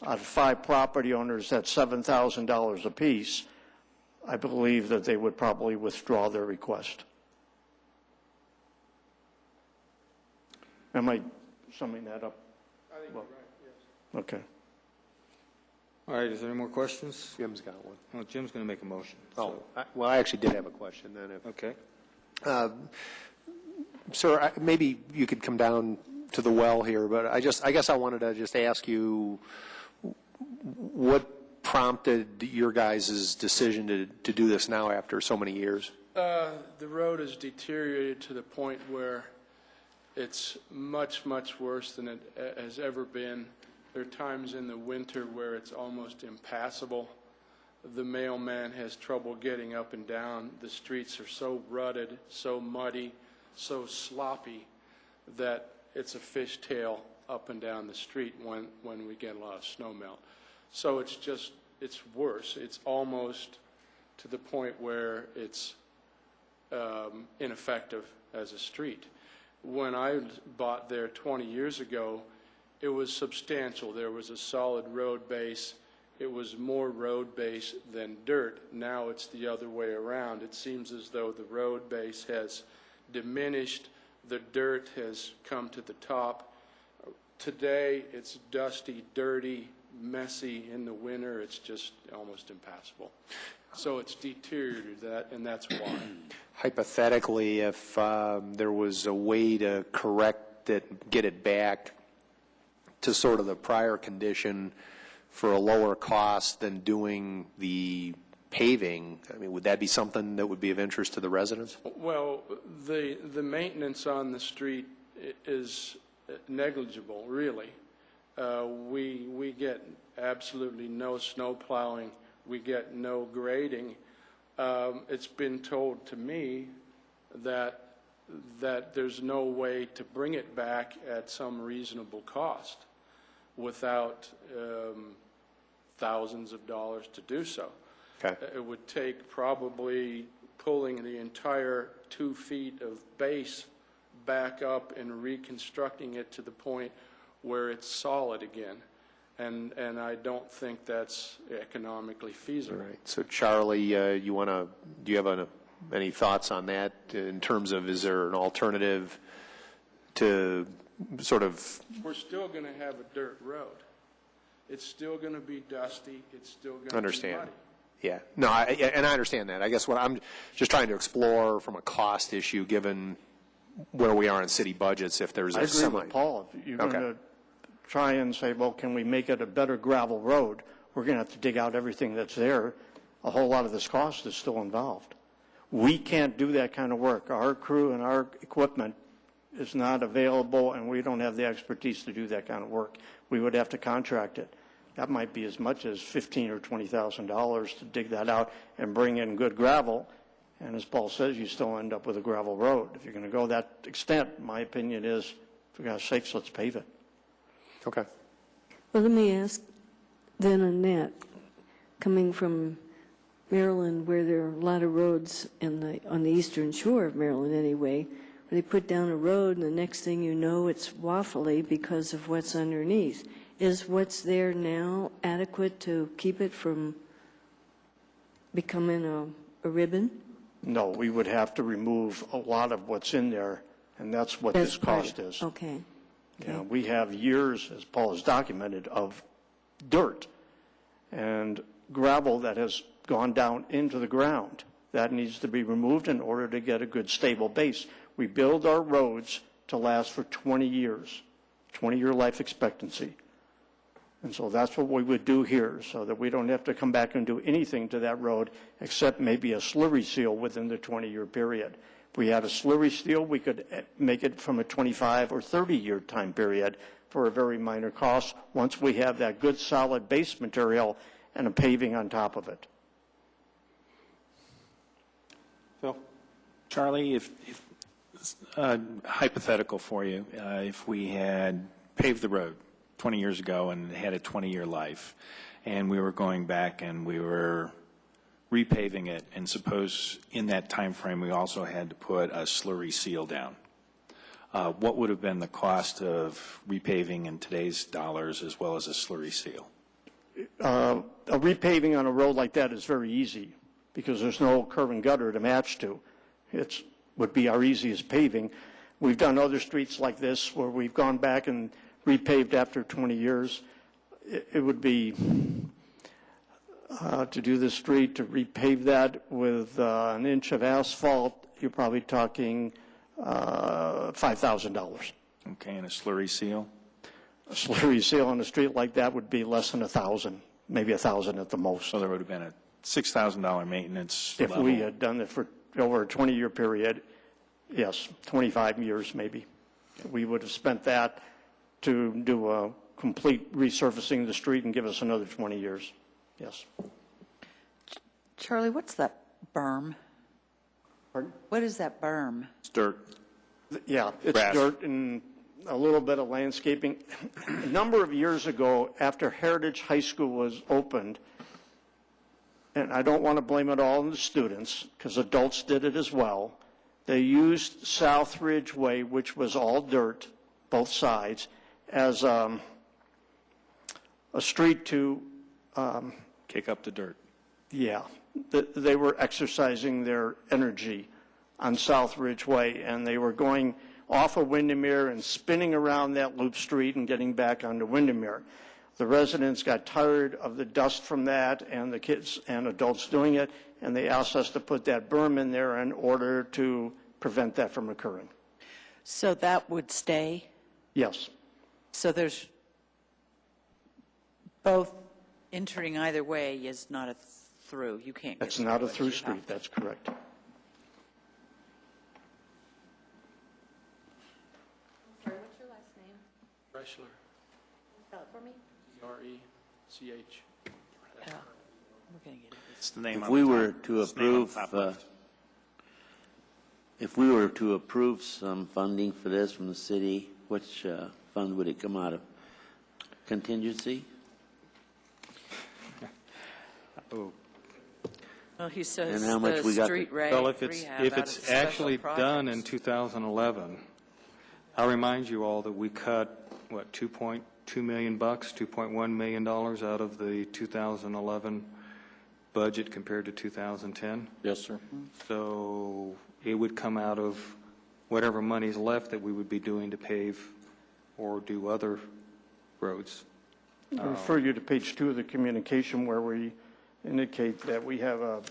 K: out of 5 property owners, that's $7,000 apiece, I believe that they would probably withdraw their request. Am I summing that up? I think you're right, yes. Okay.
A: All right, is there any more questions?
I: Jim's got one.
A: Well, Jim's going to make a motion.
I: Oh, well, I actually did have a question then.
A: Okay.
I: Sir, maybe you could come down to the well here, but I guess I wanted to just ask you what prompted your guys' decision to do this now after so many years?
M: The road has deteriorated to the point where it's much, much worse than it has ever been. There are times in the winter where it's almost impassable. The mailman has trouble getting up and down. The streets are so rutted, so muddy, so sloppy that it's a fishtail up and down the street when we get a lot of snow melt. So it's worse. It's almost to the point where it's ineffective as a street. When I bought there 20 years ago, it was substantial. There was a solid road base. It was more road base than dirt. Now it's the other way around. It seems as though the road base has diminished. The dirt has come to the top. Today it's dusty, dirty, messy. In the winter it's just almost impassable. So it's deteriorated that, and that's why.
I: Hypothetically, if there was a way to correct it, get it back to sort of the prior condition for a lower cost than doing the paving, I mean, would that be something that would be of interest to the residents?
M: Well, the maintenance on the street is negligible, really. We get absolutely no snow plowing. We get no grading. It's been told to me that there's no way to bring it back at some reasonable cost without thousands of dollars to do so.
I: Okay.
M: It would take probably pulling the entire 2 feet of base back up and reconstructing it to the point where it's solid again. And I don't think that's economically feasible.
I: All right. So, Charlie, do you have any thoughts on that in terms of, is there an alternative to sort of?
M: We're still going to have a dirt road. It's still going to be dusty. It's still going to
I: Understand.
M: be muddy.
I: Yeah. No, and I understand that. I guess what I'm just trying to explore from a cost issue, given where we are in city budgets, if there's
K: I agree with Paul. If you're going to try and say, well, can we make it a better gravel road, we're going to have to dig out everything that's there. A whole lot of this cost is still involved. We can't do that kind of work. Our crew and our equipment is not available, and we don't have the expertise to do that kind of work. We would have to contract it. That might be as much as $15,000 or $20,000 to dig that out and bring in good gravel. And as Paul says, you still end up with a gravel road. If you're going to go that extent, my opinion is, for God's sakes, let's pave it.
I: Okay.
C: Well, let me ask then on that, coming from Maryland, where there are a lot of roads on the eastern shore of Maryland anyway, where they put down a road and the next thing you know it's waffly because of what's underneath. Is what's there now adequate to keep it from becoming a ribbon?
K: No, we would have to remove a lot of what's in there, and that's what this cost is.
C: Okay.
K: You know, we have years, as Paul has documented, of dirt and gravel that has gone down into the ground. That needs to be removed in order to get a good stable base. We build our roads to last for 20 years, 20-year life expectancy. And so that's what we would do here, so that we don't have to come back and do anything to that road except maybe a slurry seal within the 20-year period. If we had a slurry seal, we could make it from a 25 or 30-year time period for a very minor cost once we have that good solid base material and a paving on top of it.
A: Phil?
E: Charlie, Hypothetical for you, if we had paved the road 20 years ago and had a 20-year life, and we were going back and we were repaving it, and suppose in that time frame we also had to put a slurry seal down, what would have been the cost of repaving in today's dollars as well as a slurry seal?
K: A repaving on a road like that is very easy because there's no curb and gutter to match to. It would be our easiest paving. We've done other streets like this where we've gone back and repaved after 20 years. It would be, to do the street, to repave that with an inch of asphalt, you're probably talking $5,000.
E: Okay, and a slurry seal?
K: A slurry seal on a street like that would be less than $1,000, maybe $1,000 at the most.
E: So there would have been a $6,000 maintenance
K: If
E: level.
K: we had done it for over a 20-year period, yes, 25 years maybe. We would have spent that to do a complete resurfacing of the street and give us another 20 years. Yes.
B: Charlie, what's that berm?
K: Pardon?
B: What is that berm?
E: It's dirt.
K: Yeah, it's
E: Grass.
K: dirt and a little bit of landscaping. A number of years ago, after Heritage High School was opened, and I don't want to blame it all on the students, because adults did it as well, they used South Ridge Way, which was all dirt, both sides, as a street to,
E: Kick up the dirt.
K: yeah, they were exercising their energy on South Ridge Way, and they were going off of Windermere and spinning around that loop street and getting back onto Windermere. The residents got tired of the dust from that and the kids and adults doing it, and they asked us to put that berm in there in order to prevent that from occurring.
B: So that would stay?
K: Yes.
B: So there's both entering either way is not a through. You can't get
K: That's not a
B: it.
K: through
B: You
K: street.
B: have to.
K: That's correct.
B: Sorry, what's your last name?
M: Rechler,
B: Spell it for me.
M: R-E-C-H.
B: Yeah. We're going to get it.
E: It's the name
L: If
E: on
L: we
E: the
L: were
E: top.
L: to
E: It's the name on the
L: approve,
E: top left.
L: if we were to approve some funding for this from the city, which fund would it come out of? Contingency?
A: Oh,
B: Well, he says
L: And how much
B: the
L: we got
B: street
L: to-
B: rehab.
A: well, if it's
B: out of special
A: actually done in
B: projects.
A: 2011, I'll remind you all that we cut, what, $2.2 million, $2.1 million out of the 2011 budget compared to 2010.
D: Yes, sir.
A: So it would come out of whatever money's left that we would be doing to pave or do other roads.
K: I refer you to page 2 of the communication where we indicate that we have a,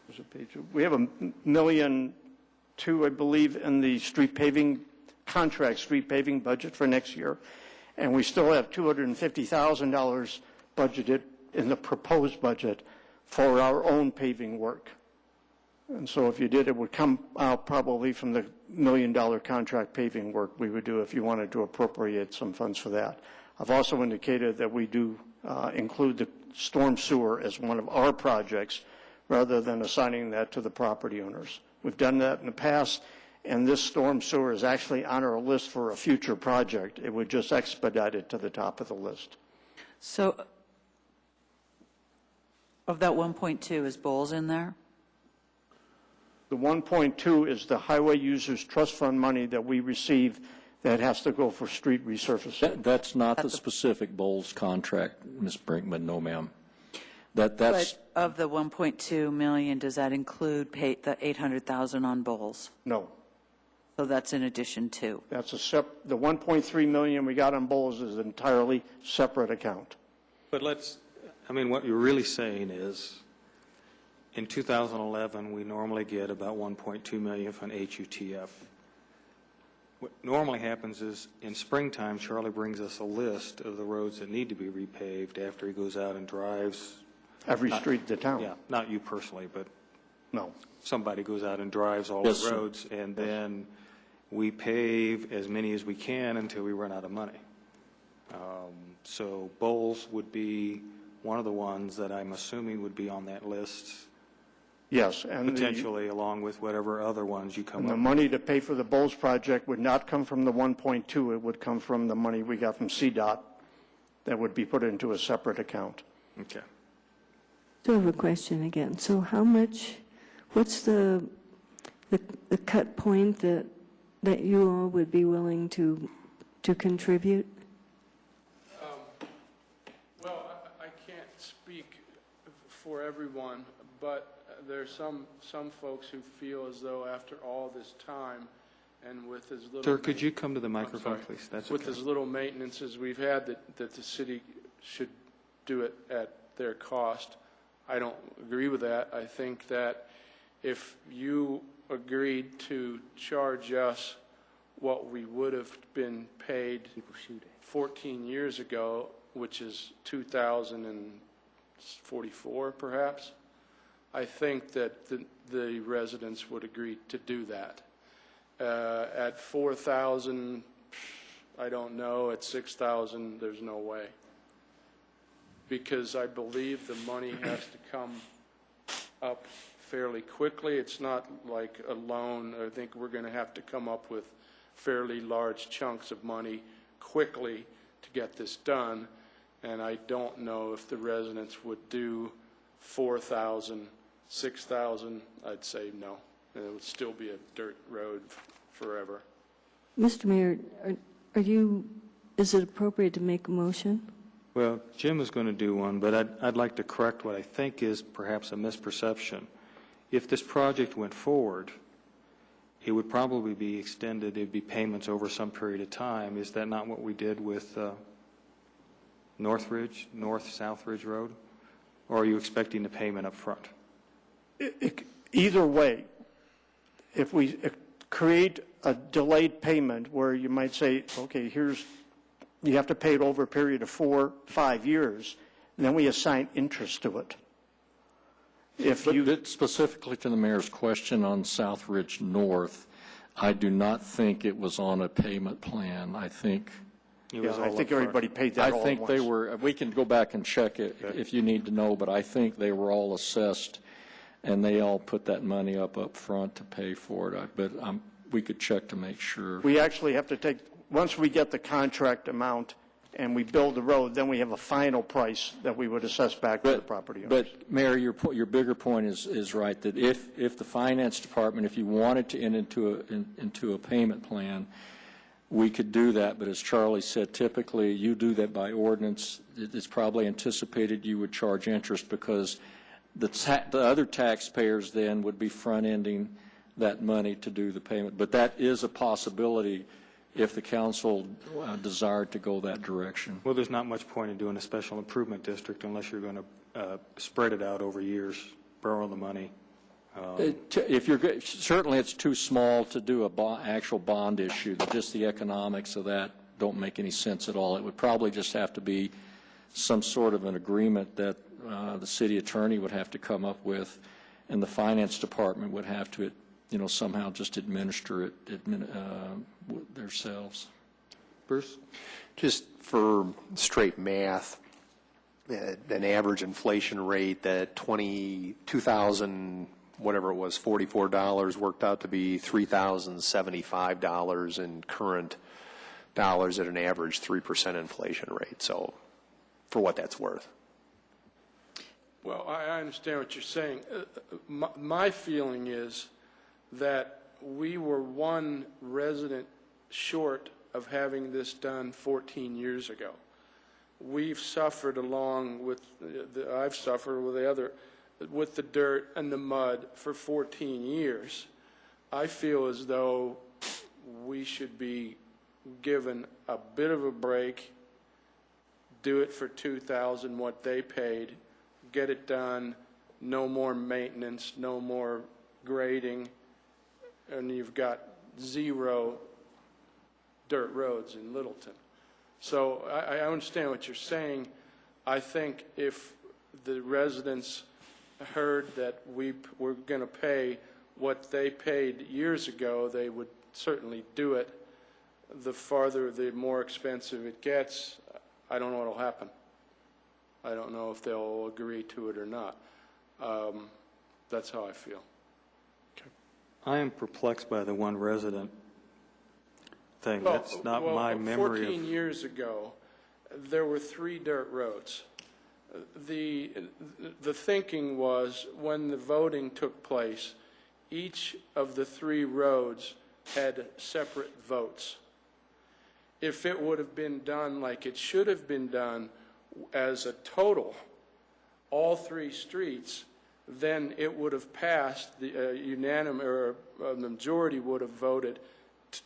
K: there's a page, we have $1.2 million, I believe, in the street paving contract, street paving budget for next year, and we still have $250,000 budgeted in the proposed budget for our own paving work. And so if you did, it would come out probably from the $1 million contract paving work we would do if you wanted to appropriate some funds for that. I've also indicated that we do include the storm sewer as one of our projects rather than assigning that to the property owners. We've done that in the past, and this storm sewer is actually on our list for a future project. It would just expedite it to the top of the list.
B: So of that 1.2, is Bowles in there?
K: The 1.2 is the Highway Users Trust Fund money that we receive that has to go for street resurfacing.
D: That's not the specific Bowles contract, Ms. Brinkman, no, ma'am. That's,
B: But of the 1.2 million, does that include the 800,000 on Bowles?
K: No.
B: So that's in addition to.
K: That's the 1.3 million we got on Bowles is an entirely separate account.
A: But what you're really saying is, in 2011, we normally get about 1.2 million from HUTF. What normally happens is, in springtime, Charlie brings us a list of the roads that need to be repaved after he goes out and drives.
K: Every street in the town.
A: Yeah, not you personally, but
K: No.
A: somebody goes out and drives all
D: Yes,
A: the
D: sir.
A: roads, and then we pave as many as we can until we run out of money. So Bowles would be one of the ones that I'm assuming would be on that list
K: Yes, and
A: potentially along with whatever other ones you come
K: and
A: up
K: the
A: with.
K: money to pay for the Bowles project would not come from the 1.2, it would come from the money we got from CDOT that would be put into a separate account.
A: Okay.
C: So I have a question again. So how much, what's the cut point that you all would be willing to contribute?
M: Well, I can't speak for everyone, but there's some folks who feel as though after all this time and with as little...
A: Sir, could you come to the microphone,
M: sorry.
A: please? That's
M: With
A: okay.
M: as little maintenance as we've had, that the city should do it at their cost. I don't agree with that. I think that if you agreed to charge us what we would have been paid 14 years ago, which is $2,044 perhaps, I think that the residents would agree to do that. At $4,000, I don't know. At $6,000, there's no way. Because I believe the money has to come up fairly quickly. It's not like a loan. I think we're going to have to come up with fairly large chunks of money quickly to get this done. And I don't know if the residents would do 4,000, 6,000. I'd say no. And it would still be a dirt road forever.
C: Mr. Mayor, is it appropriate to make a motion?
A: Well, Jim is going to do one, but I'd like to correct what I think is perhaps a misperception. If this project went forward, it would probably be extended. It would be payments over some period of time. Is that not what we did with North-South Ridge Road? Or are you expecting the payment up front?
K: Either way, if we create a delayed payment where you might say, okay, you have to pay it over a period of 4-5 years, and then we assign interest to it.
D: But specifically to the mayor's question on South Ridge North, I do not think it was on a payment plan. I think
K: everybody paid that all at once.
D: I think they were, we can go back and check it if you need to know, but I think they were all assessed, and they all put that money up front to pay for it. But we could check to make sure.
K: We actually have to take, once we get the contract amount and we build the road, then we have a final price that we would assess back to the property owners.
D: But, Mayor, your bigger point is right, that if the finance department, if you wanted to enter into a payment plan, we could do that. But as Charlie said, typically you do that by ordinance. It's probably anticipated you would charge interest because the other taxpayers then would be front-ending that money to do the payment. But that is a possibility if the council desired to go that direction.
A: Well, there's not much point in doing a special improvement district unless you're going to spread it out over years, borrow the money.
D: Certainly it's too small to do a actual bond issue. Just the economics of that don't make any sense at all. It would probably just have to be some sort of an agreement that the city attorney would have to come up with, and the finance department would have to somehow just administer it themselves.
A: Bruce?
I: Just for straight math, an average inflation rate that 2000, whatever it was, $44 worked out to be $3,075 in current dollars at an average 3% inflation rate. So for what that's worth.
M: Well, I understand what you're saying. My feeling is that we were one resident short of having this done 14 years ago. We've suffered along with, I've suffered with the dirt and the mud for 14 years. I feel as though we should be given a bit of a break, do it for $2,000 what they paid, get it done, no more maintenance, no more grading, and you've got 0 dirt roads in Littleton. So I understand what you're saying. I think if the residents heard that we were going to pay what they paid years ago, they would certainly do it. The farther, the more expensive it gets, I don't know what will happen. I don't know if they'll agree to it or not. That's how I feel.
A: I am perplexed by the one resident thing.
M: Well,
A: That's not
M: well,
A: my memory
M: 14
A: of.
M: years ago, there were 3 dirt roads. The thinking was when the voting took place, each of the 3 roads had separate votes. If it would have been done like it should have been done as a total, all 3 streets, then it would have passed, the unanimous, or the majority would have voted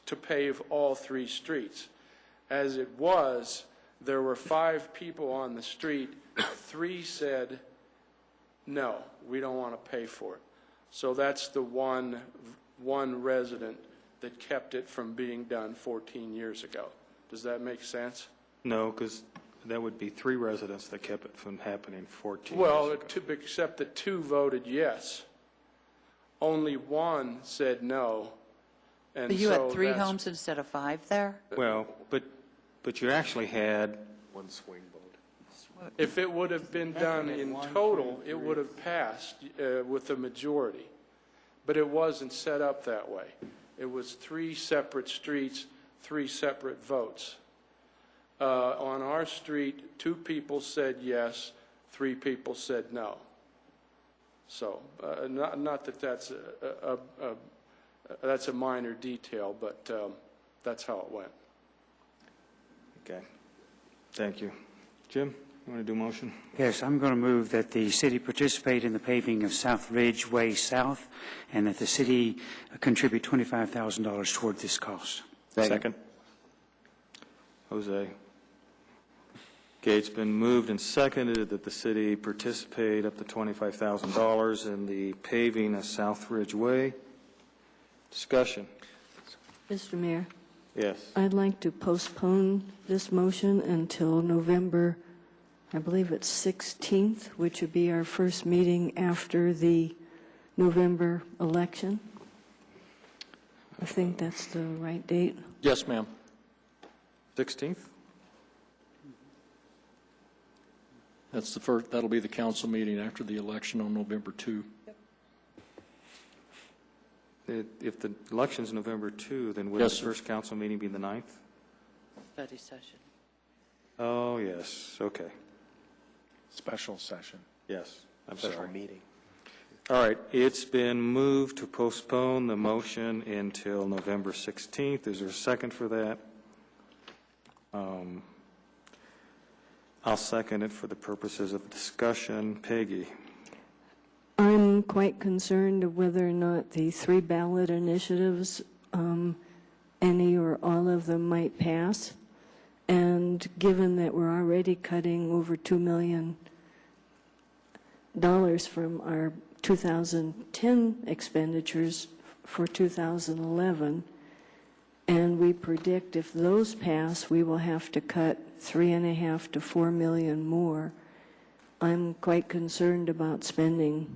M: to pave all 3 streets. As it was, there were 5 people on the street, 3 said, no, we don't want to pay for it. So that's the one resident that kept it from being done 14 years ago. Does that make sense?
A: No, because that would be 3 residents that kept it from happening 14
M: Well,
A: years ago.
M: except that 2 voted yes. Only 1 said no. And
B: But you
M: so
B: had 3
M: that's-
B: homes instead of 5 there?
A: Well, but you actually had,
I: One swing vote.
M: If it would have been done in total, it would have passed with a majority. But it wasn't set up that way. It was 3 separate streets, 3 separate votes. On our street, 2 people said yes, 3 people said no. So, not that that's a minor detail, but that's how it went.
A: okay. Thank you. Jim, you want to do a motion?
G: Yes, I'm going to move that the city participate in the paving of South Ridge Way South, and that the city contribute $25,000 toward this cost.
E: Second.
A: Jose. Okay, it's been moved and seconded that the city participate up to $25,000 in the paving of South Ridge Way. Discussion.
C: Mr. Mayor,
A: Yes.
C: I'd like to postpone this motion until November, I believe it's 16th, which would be our first meeting after the November election. I think that's the right date.
D: Yes, ma'am.
A: 16th?
D: That's the first, that'll be the council meeting after the election on November 2.
A: If the election's November 2, then would
D: Yes,
A: the
D: sir.
A: first council meeting be the 9th?
B: Study session.
A: Oh, yes, okay.
E: Special session.
A: Yes, I'm
I: Special
A: sorry.
I: meeting.
A: All right, it's been moved to postpone the motion until November 16th. Is there a second for that? I'll second it for the purposes of discussion. Peggy?
C: I'm quite concerned of whether or not the 3 ballot initiatives, any or all of them might pass. And given that we're already cutting over $2 million from our 2010 expenditures for 2011, and we predict if those pass, we will have to cut $3.5 to $4 million more. I'm quite concerned about spending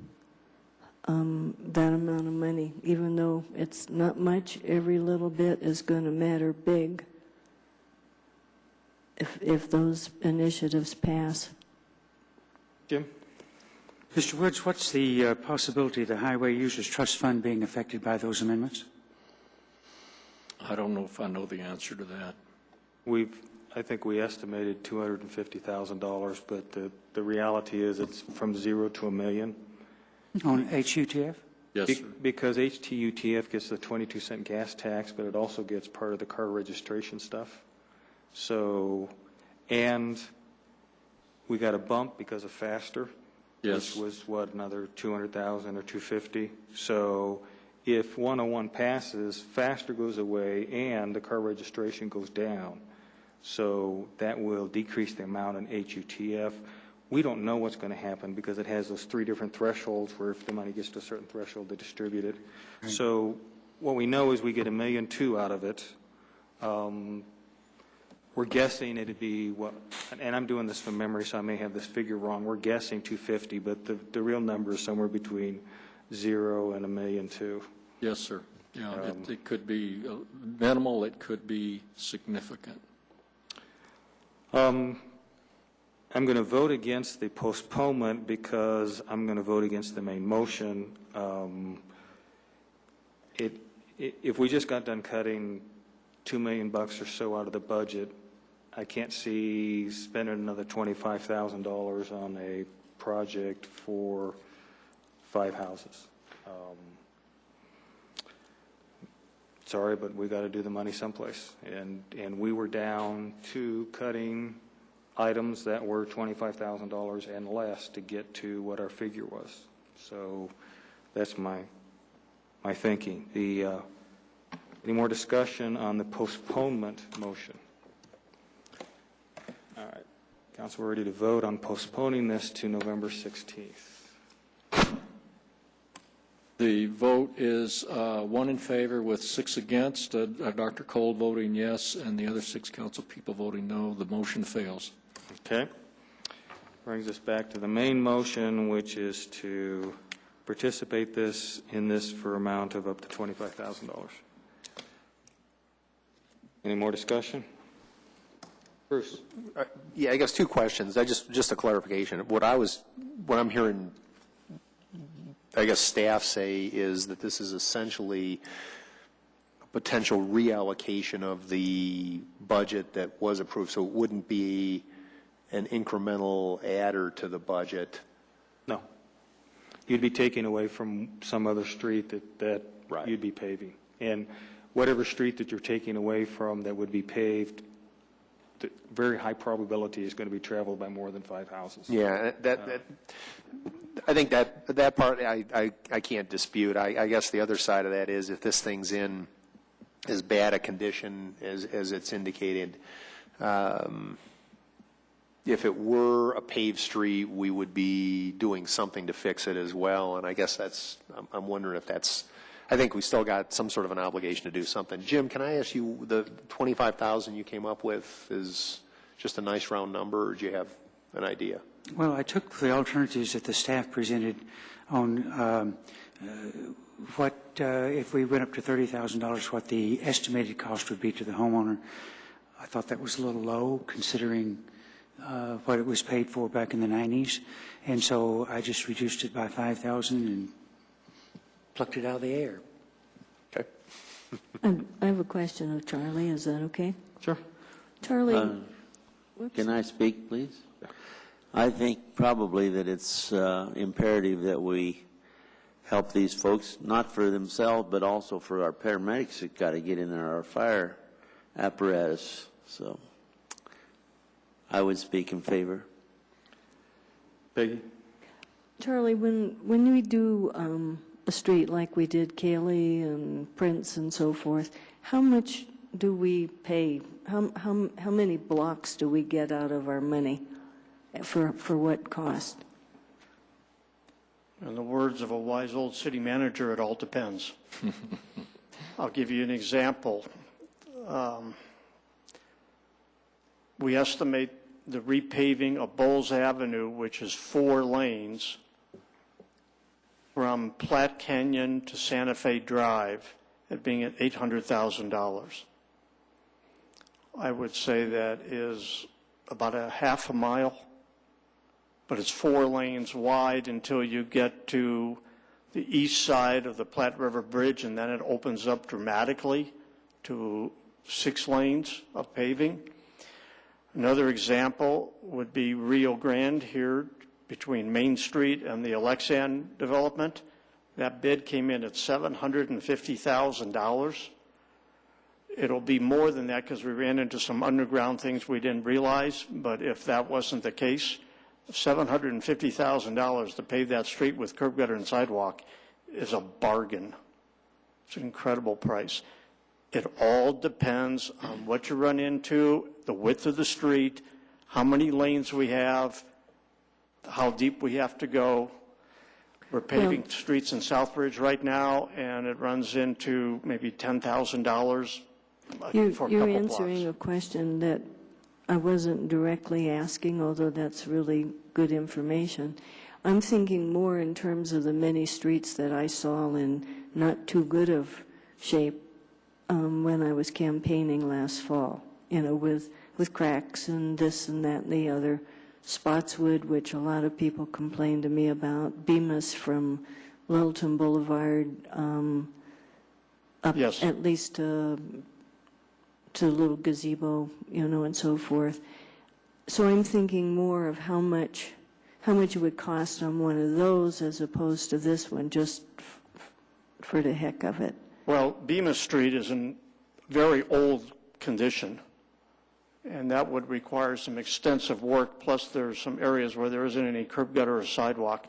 C: that amount of money, even though it's not much. Every little bit is going to matter big if those initiatives pass.
A: Jim?
G: Mr. Woods, what's the possibility of the Highway Users Trust Fund being affected by those amendments?
D: I don't know if I know the answer to that.
A: I think we estimated $250,000, but the reality is it's from 0 to $1 million.
G: On HUTF?
D: Yes, sir.
A: Because HTUTF gets the 22-cent gas tax, but it also gets part of the car registration stuff. So, and we got a bump because of Faster.
D: Yes.
A: Which was, what, another 200,000 or 250? So if 101 passes, Faster goes away and the car registration goes down. So that will decrease the amount in HUTF. We don't know what's going to happen because it has those 3 different thresholds where if the money gets to a certain threshold, they distribute it.
G: Right.
A: So what we know is we get $1.2 million out of it. We're guessing it'd be, what, and I'm doing this from memory, so I may have this figure wrong. We're guessing 250, but the real number is somewhere between 0 and $1.2 million.
D: Yes, sir. Yeah, it could be minimal, it could be significant.
A: I'm going to vote against the postponement because I'm going to vote against the main motion. If we just got done cutting $2 million or so out of the budget, I can't see spending another $25,000 on a project for 5 houses. Sorry, but we got to do the money someplace. And we were down to cutting items that were $25,000 and less to get to what our figure was. So that's my thinking. Any more discussion on the postponement motion? All right. Council, we're ready to vote on postponing this to November 16th.
D: The vote is 1 in favor with 6 against, Dr. Cole voting yes, and the other 6 council people voting no. The motion fails.
A: Okay. Brings us back to the main motion, which is to participate in this for amount of up to $25,000. Any more discussion? Bruce?
I: Yeah, I guess 2 questions. Just a clarification. What I'm hearing, I guess, staff say is that this is essentially a potential reallocation of the budget that was approved, so it wouldn't be an incremental adder to the budget.
A: No. You'd be taking away from some other street that
I: Right.
A: you'd be paving. And whatever street that you're taking away from that would be paved, the very high probability is going to be traveled by more than 5 houses.
I: Yeah, I think that part I can't dispute. I guess the other side of that is if this thing's in as bad a condition as it's indicated, if it were a paved street, we would be doing something to fix it as well. And I guess I'm wondering if I think we still got some sort of an obligation to do something. Jim, can I ask you, the $25,000 you came up with is just a nice round number, or do you have an idea?
G: Well, I took the alternatives that the staff presented on what, if we went up to $30,000, what the estimated cost would be to the homeowner. I thought that was a little low, considering what it was paid for back in the 90s. And so I just reduced it by $5,000 and plucked it out of the air.
I: Okay.
C: I have a question of Charlie. Is that okay?
A: Sure.
C: Charlie,
L: Can I speak, please? I think probably that it's imperative that we help these folks, not for themselves, but also for our paramedics that got to get in our fire apparatus. So I would speak in favor.
A: Peggy?
C: Charlie, when we do a street like we did Cayley and Prince and so forth, how much do we pay? How many blocks do we get out of our money for what cost?
K: In the words of a wise old city manager, it all depends. I'll give you an example. We estimate the repaving of Bowles Avenue, which is 4 lanes, from Platte Canyon to Santa Fe Drive, at being at $800,000. I would say that is about a half a mile, but it's 4 lanes wide until you get to the east side of the Platte River Bridge, and then it opens up dramatically to 6 lanes of paving. Another example would be Rio Grande here between Main Street and the Alexan development. That bid came in at $750,000. It'll be more than that because we ran into some underground things we didn't realize, but if that wasn't the case, $750,000 to pave that street with curb gutter and sidewalk is a bargain. It's an incredible price. It all depends on what you run into, the width of the street, how many lanes we have, how deep we have to go. We're paving streets in Southbridge right now, and it runs into maybe $10,000 for a couple
C: You're
K: blocks.
C: answering a question that I wasn't directly asking, although that's really good information. I'm thinking more in terms of the many streets that I saw in not too good of shape when I was campaigning last fall, with cracks and this and that and the other. Spotswood, which a lot of people complain to me about, Bemis from Littleton Boulevard, up
K: Yes.
C: at least to Little Gazebo, and so forth. So I'm thinking more of how much it would cost on one of those as opposed to this one, just for the heck of it.
K: Well, Bemis Street is in very old condition, and that would require some extensive work, plus there's some areas where there isn't any curb gutter or sidewalk.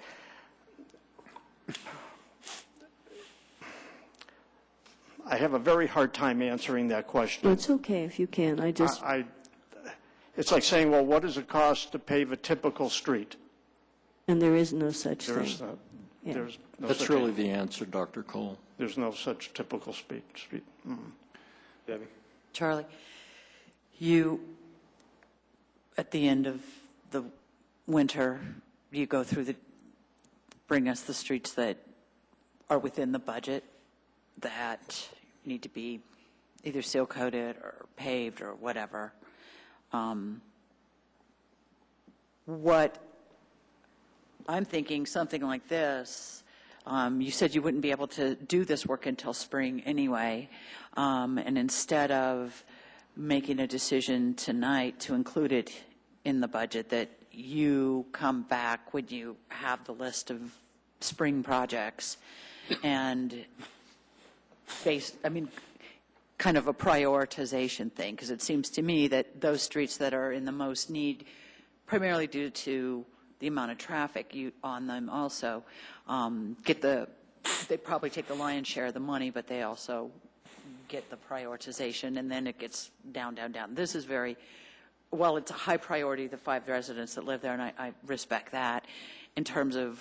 K: I have a very hard time answering that question.
C: Well, it's okay if you can.
K: It's like saying, well, what does it cost to pave a typical street?
C: And there is no such thing.
K: There's no
D: That's
K: such
D: really the answer, Dr. Cole.
K: There's no such typical street.
A: Debbie?
B: Charlie, you, at the end of the winter, you go through bring us the streets that are within the budget that need to be either seal coated or paved or whatever. What I'm thinking, something like this, you said you wouldn't be able to do this work until spring anyway, and instead of making a decision tonight to include it in the budget, that you come back when you have the list of spring projects and kind of a prioritization thing, because it seems to me that those streets that are in the most need, primarily due to the amount of traffic on them also, they probably take the lion's share of the money, but they also get the prioritization, and then it gets down, down, down. This is well, it's a high priority, the 5 residents that live there, and I respect that. In terms of,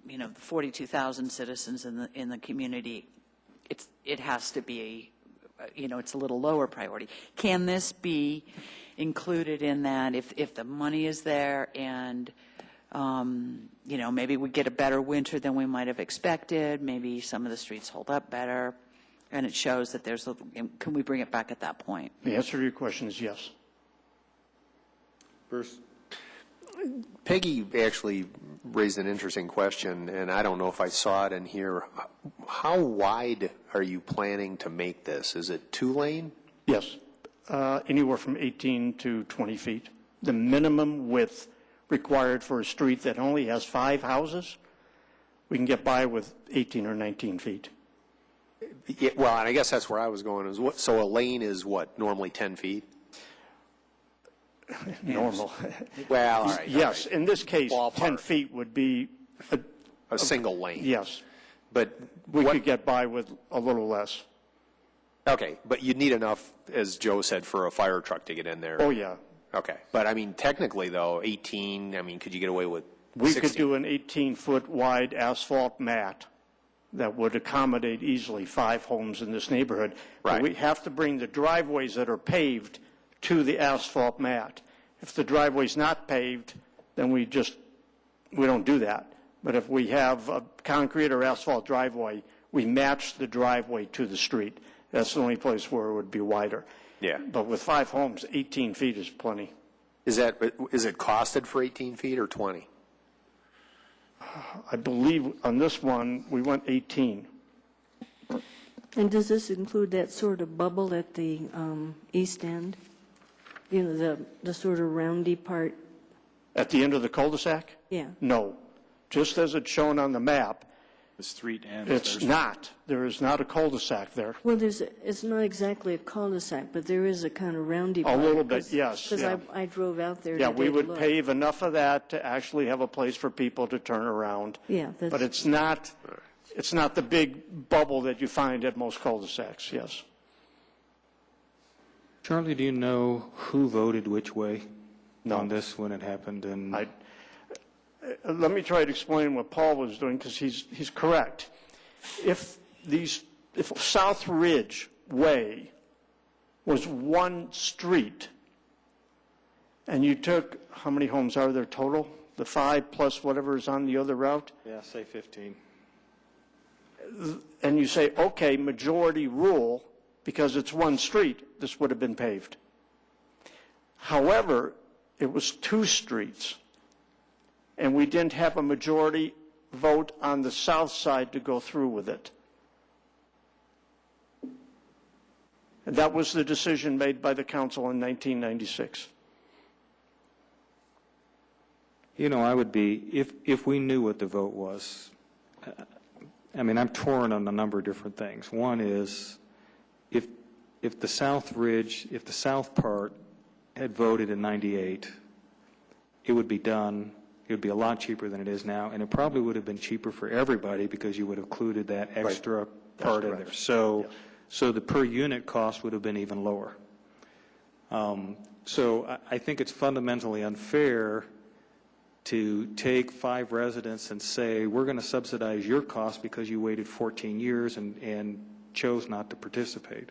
B: the 42,000 citizens in the community, it has to be, it's a little lower priority. Can this be included in that if the money is there and, maybe we get a better winter than we might have expected, maybe some of the streets hold up better, and it shows that can we bring it back at that point?
K: The answer to your question is yes.
A: Bruce?
I: Peggy actually raised an interesting question, and I don't know if I saw it in here. How wide are you planning to make this? Is it 2-lane?
K: Yes, anywhere from 18 to 20 feet. The minimum width required for a street that only has 5 houses, we can get by with 18 or 19 feet.
I: Yeah, well, and I guess that's where I was going. So a lane is what, normally 10 feet?
K: Normal.
I: Well, all right.
K: Yes,
I: all right.
K: in this case,
I: Ballpark.
K: 10 feet would be
I: A single lane?
K: yes.
I: But
K: We could get by with a little less.
I: okay, but you'd need enough, as Joe said, for a fire truck to get in there.
K: Oh, yeah.
I: Okay, but I mean, technically though, 18, could you get away with 16?
K: We could do an 18-foot wide asphalt mat that would accommodate easily 5 homes in this neighborhood. But
I: Right.
K: we have to bring the driveways that are paved to the asphalt mat. If the driveway's not paved, then we don't do that. But if we have a concrete or asphalt driveway, we match the driveway to the street. That's the only place where it would be wider.
I: Yeah.
K: But with 5 homes, 18 feet is plenty.
I: Is it costed for 18 feet or 20?
K: I believe on this one, we went 18.
C: And does this include that sort of bubble at the east end? The sort of roundy part?
K: At the end of the cul-de-sac?
C: Yeah.
K: No. Just as it's shown on the map,
E: The street ends.
K: it's not. There is not a cul-de-sac there.
C: Well, it's not exactly a cul-de-sac, but there is a kind of roundy
K: A
C: part.
K: little bit, yes,
C: Because
K: yeah.
C: I drove out there
K: Yeah,
C: today
K: we
C: to
K: would
C: look.
K: pave enough of that to actually have a place for people to turn around.
C: Yeah,
K: But it's not the big bubble that you find at most cul-de-sacs, yes.
A: Charlie, do you know who voted which way
K: No.
A: on this when it happened? And
K: Let me try to explain what Paul was doing, because he's correct. If South Ridge Way was one street, and you took, how many homes are there total? The 5 plus whatever is on the other route?
A: Yeah, say 15.
K: And you say, okay, majority rule, because it's one street, this would have been paved. However, it was 2 streets, and we didn't have a majority vote on the south side to go through with it. And that was the decision made by the council in 1996.
A: You know, I would be, if we knew what the vote was, I mean, I'm torn on a number of different things. One is, if the South Ridge, if the south part had voted in 98, it would be done, it would be a lot cheaper than it is now, and it probably would have been cheaper for everybody because you would have included that extra part in there. So, so the per unit cost would have been even lower. So I think it's fundamentally unfair to take 5 residents and say, we're going to subsidize your cost because you waited 14 years and chose not to participate.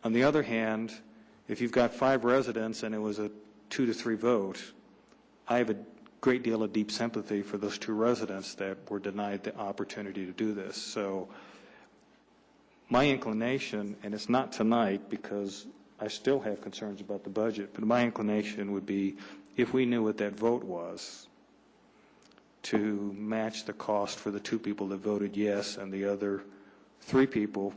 A: On the other hand, if you've got 5 residents and it was a 2 to 3 vote, I have a great deal of deep sympathy for those 2 residents that were denied the opportunity to do this. So my inclination, and it's not tonight because I still have concerns about the budget, but my inclination would be, if we knew what that vote was, to match the cost for the 2 people that voted yes and the other 3 people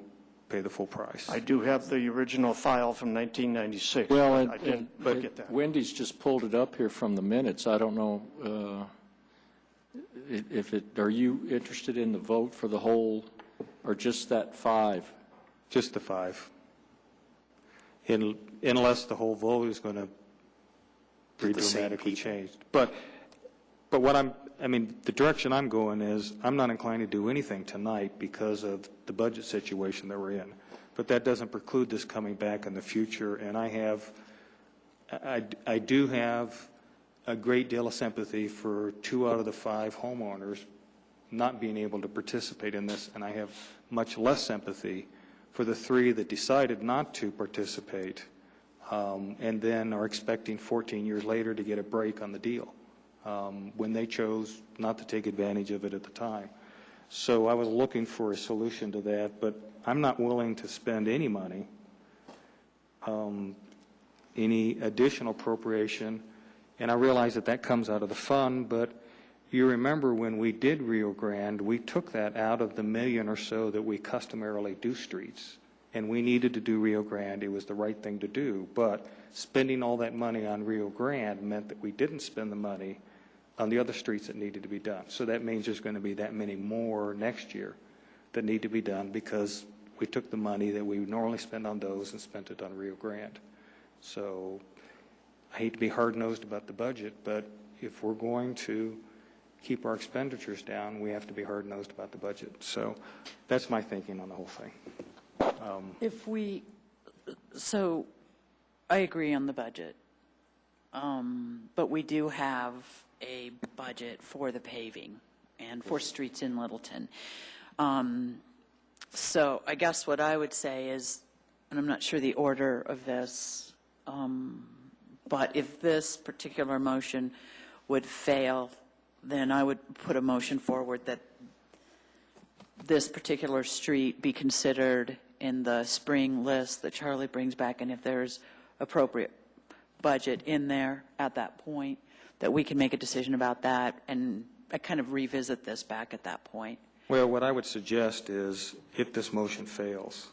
A: pay the full price.
K: I do have the original file from 1996.
D: Well,
K: I didn't look at that.
D: Wendy's just pulled it up here from the minutes. I don't know if it, are you interested in the vote for the whole, or just that 5?
A: Just the 5. Unless the whole vote is going to be dramatically changed. But what I mean, the direction I'm going is, I'm not inclined to do anything tonight because of the budget situation that we're in. But that doesn't preclude this coming back in the future, and I do have a great deal of sympathy for 2 out of the 5 homeowners not being able to participate in this, and I have much less sympathy for the 3 that decided not to participate and then are expecting 14 years later to get a break on the deal when they chose not to take advantage of it at the time. So I was looking for a solution to that, but I'm not willing to spend any money, any additional appropriation, and I realize that that comes out of the fund, but you remember when we did Rio Grande, we took that out of the $1 million or so that we customarily do streets, and we needed to do Rio Grande. It was the right thing to do, but spending all that money on Rio Grande meant that we didn't spend the money on the other streets that needed to be done. So that means there's going to be that many more next year that need to be done because we took the money that we would normally spend on those and spent it on Rio Grande. So I hate to be hard-nosed about the budget, but if we're going to keep our expenditures down, we have to be hard-nosed about the budget. So that's my thinking on the whole thing.
B: So I agree on the budget, but we do have a budget for the paving and for streets in Littleton. So I guess what I would say is, and I'm not sure the order of this, but if this particular motion would fail, then I would put a motion forward that this particular street be considered in the spring list that Charlie brings back, and if there's appropriate budget in there at that point, that we can make a decision about that and kind of revisit this back at that point.
A: Well, what I would suggest is, if this motion fails,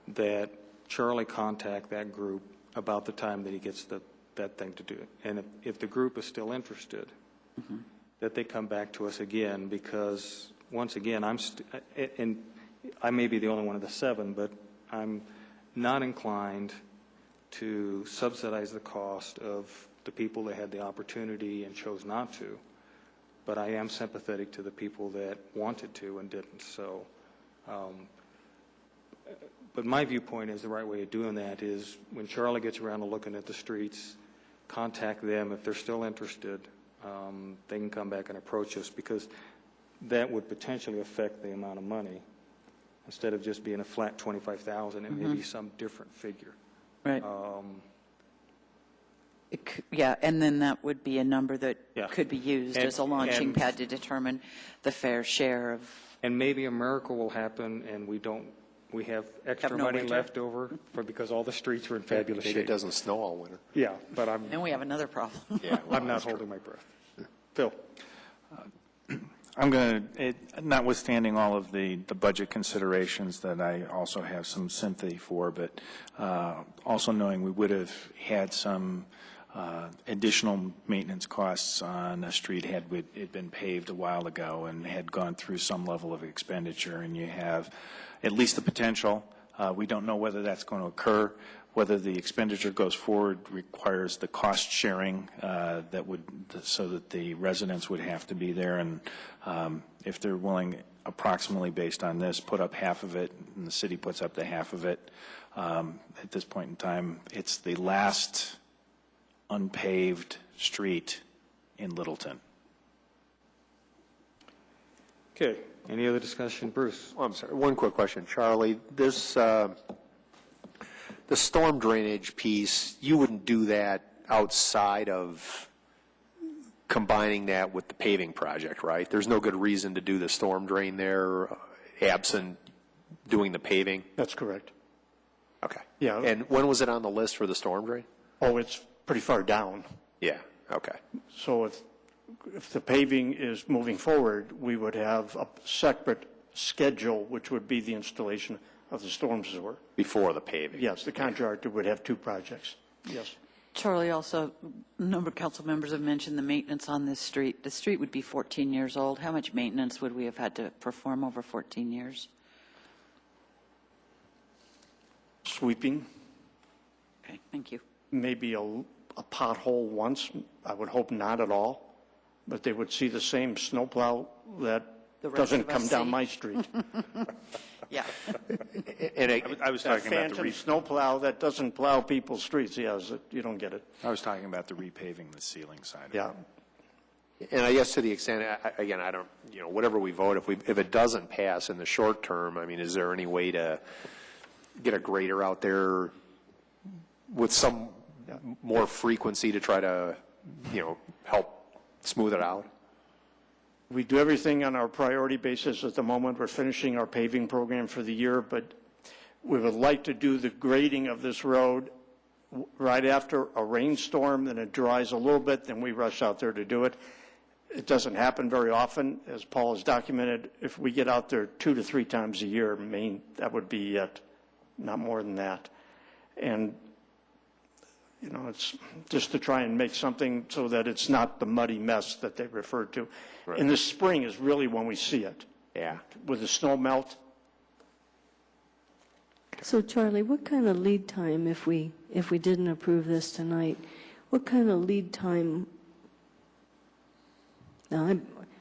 A: that Charlie contact that group about the time that he gets that thing to do it. And if the group is still interested, that they come back to us again, because once again, and I may be the only one of the 7, but I'm not inclined to subsidize the cost of the people that had the opportunity and chose not to. But I am sympathetic to the people that wanted to and didn't. So, but my viewpoint is the right way of doing that is when Charlie gets around to looking at the streets, contact them. If they're still interested, they can come back and approach us, because that would potentially affect the amount of money. Instead of just being a flat $25,000, it may be some different figure.
B: Right. Yeah, and then that would be a number that could be used as a launching pad to determine the fair share of.
A: And maybe a miracle will happen and we don't we have extra
B: no
A: money
B: winter.
A: left over because all the streets are in fabulous
I: Maybe it
A: shape.
I: doesn't snow all winter.
A: Yeah, but I'm
B: Then we have another problem.
I: Yeah,
A: I'm not holding my breath. Phil?
E: I'm going to, notwithstanding all of the budget considerations that I also have some sympathy for, but also knowing we would have had some additional maintenance costs on a street had it been paved a while ago and had gone through some level of expenditure, and you have at least the potential. We don't know whether that's going to occur. Whether the expenditure goes forward requires the cost sharing so that the residents would have to be there, and if they're willing, approximately based on this, put up half of it, and the city puts up the half of it. At this point in time, it's the last unpaved street in Littleton.
A: Okay, any other discussion? Bruce?
I: Oh, I'm sorry, one quick question. Charlie, this, the storm drainage piece, you wouldn't do that outside of combining that with the paving project, right? There's no good reason to do the storm drain there absent doing the paving?
K: That's correct.
I: Okay.
K: Yeah.
I: And when was it on the list for the storm drain?
K: Oh, it's pretty far down.
I: Yeah, okay.
K: So if the paving is moving forward, we would have a separate schedule, which would be the installation of the storm sewer.
I: Before the paving?
K: Yes, the contractor would have two projects. Yes.
B: Charlie, also, a number of council members have mentioned the maintenance on this street. The street would be 14 years old. How much maintenance would we have had to perform over 14 years?
K: Sweeping,
B: Okay, thank you.
K: maybe a pothole once. I would hope not at all, but they would see the same snowplow that
B: The rest
K: doesn't
B: of us
K: come down
B: see.
K: my street.
B: Yeah.
I: And
E: I was
K: A
E: talking about
K: phantom snowplow that doesn't plow people's streets, yes, you don't get it.
E: I was talking about the repaving the ceiling side.
K: Yeah.
I: And I guess to the extent, again, I don't, whatever we vote, if it doesn't pass in the short term, I mean, is there any way to get a grader out there with some more frequency to try to, help smooth it out?
K: We do everything on our priority basis at the moment. We're finishing our paving program for the year, but we would like to do the grading of this road right after a rainstorm, then it dries a little bit, then we rush out there to do it. It doesn't happen very often, as Paul has documented. If we get out there 2 to 3 times a year, that would be it, not more than that. And it's just to try and make something so that it's not the muddy mess that they referred to.
I: Right.
K: And the spring is really when we see it.
I: Yeah.
K: With the snow melt.
C: So Charlie, what kind of lead time, if we didn't approve this tonight, what kind of lead time? Now,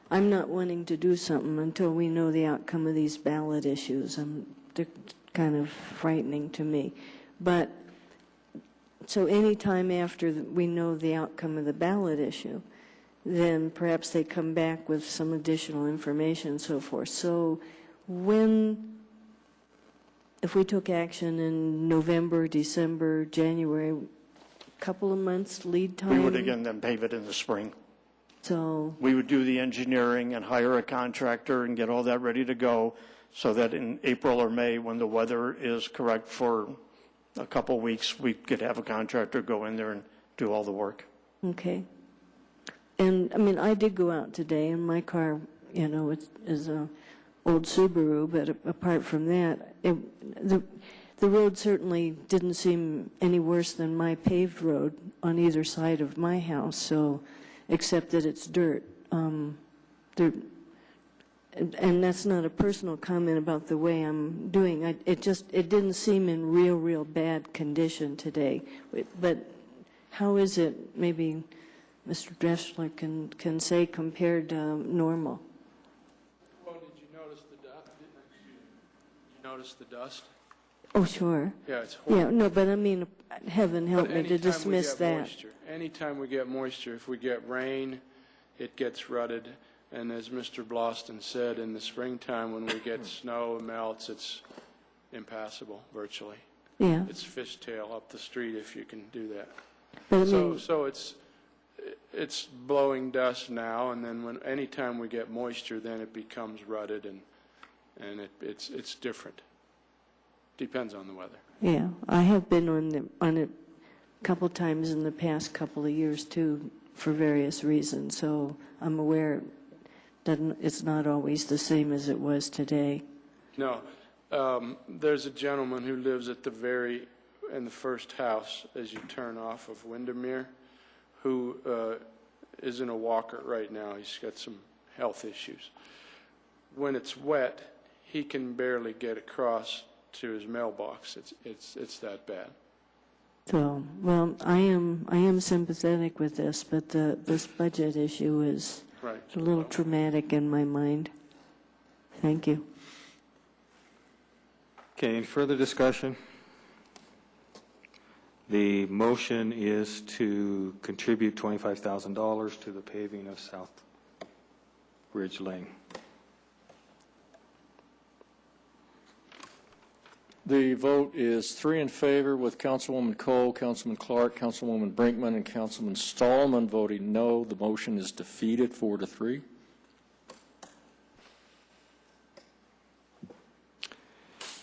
C: I'm not wanting to do something until we know the outcome of these ballot issues. They're kind of frightening to me. But, so any time after we know the outcome of the ballot issue, then perhaps they come back with some additional information and so forth. So if we took action in November, December, January, a couple of months lead time?
K: We would again then pave it in the spring.
C: So,
K: We would do the engineering and hire a contractor and get all that ready to go so that in April or May, when the weather is correct for a couple weeks, we could have a contractor go in there and do all the work.
C: okay. And, I did go out today, and my car, is a old Subaru, but apart from that, the road certainly didn't seem any worse than my paved road on either side of my house, so, except that it's dirt. And that's not a personal comment about the way I'm doing. It didn't seem in real bad condition today. But how is it, maybe Mr. Dressler can say, compared to normal?
M: Well, did you notice the dust? Did you notice the dust?
C: Oh, sure.
M: Yeah, it's horrible.
C: Yeah, no, but heaven help
M: But
C: me to
M: anytime we
C: dismiss
M: get
C: that.
M: moisture- Anytime we get moisture, if we get rain, it gets rutted. And as Mr. Bloston said, in the springtime, when we get snow and melts, it's impassable virtually.
C: Yeah,
M: It's fishtail up the street if you can do that.
C: but
M: So it's blowing dust now, and then anytime we get moisture, then it becomes rutted, and it's different. Depends on the weather.
C: Yeah, I have been on it a couple times in the past couple of years too, for various reasons. So I'm aware that it's not always the same as it was today.
M: No, there's a gentleman who lives at in the first house as you turn off of Windermere, who is in a walker right now. He's got some health issues. When it's wet, he can barely get across to his mailbox. It's that bad.
C: So, well, I am sympathetic with this, but this budget issue is
M: Right.
C: a little traumatic in my mind. Thank you.
A: Okay, any further discussion? The motion is to contribute $25,000 to the paving of South Ridge Lane.
D: The vote is 3 in favor, with Councilwoman Cole, Councilman Clark, Councilwoman Brinkman, and Councilman Stallman voting no. The motion is defeated 4-3.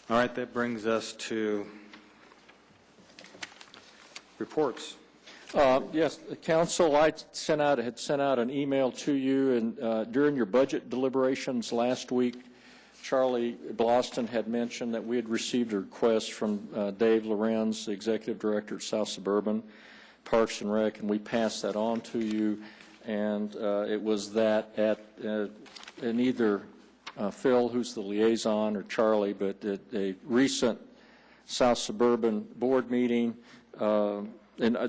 A: All right, that brings us to reports.
D: Yes, the council, I had sent out an email to you, and during your budget deliberations last week, Charlie Bloston had mentioned that we had received a request from Dave Lorenz, the Executive Director at South Suburban Parks and Rec, and we passed that on to you. And it was that in either Phil, who's the liaison, or Charlie, but at a recent South Suburban board meeting, and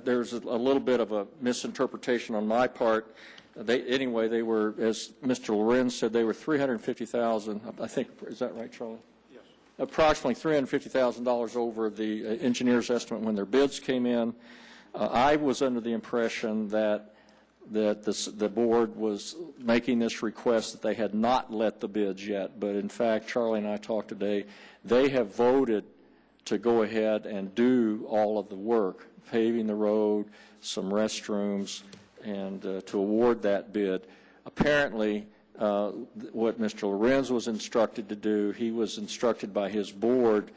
D: there's a little bit of a misinterpretation on my part. They were, as Mr. Lorenz said, they were $350,000. I think, is that right, Charlie? Yes. Approximately $350,000 over the engineer's estimate when their bids came in. I was under the impression that the board was making this request that they had not let the bids yet, but in fact, Charlie and I talked today. They have voted to go ahead and do all of the work, paving the road, some restrooms, and to award that bid. Apparently, what Mr. Lorenz was instructed to do, he was instructed by his board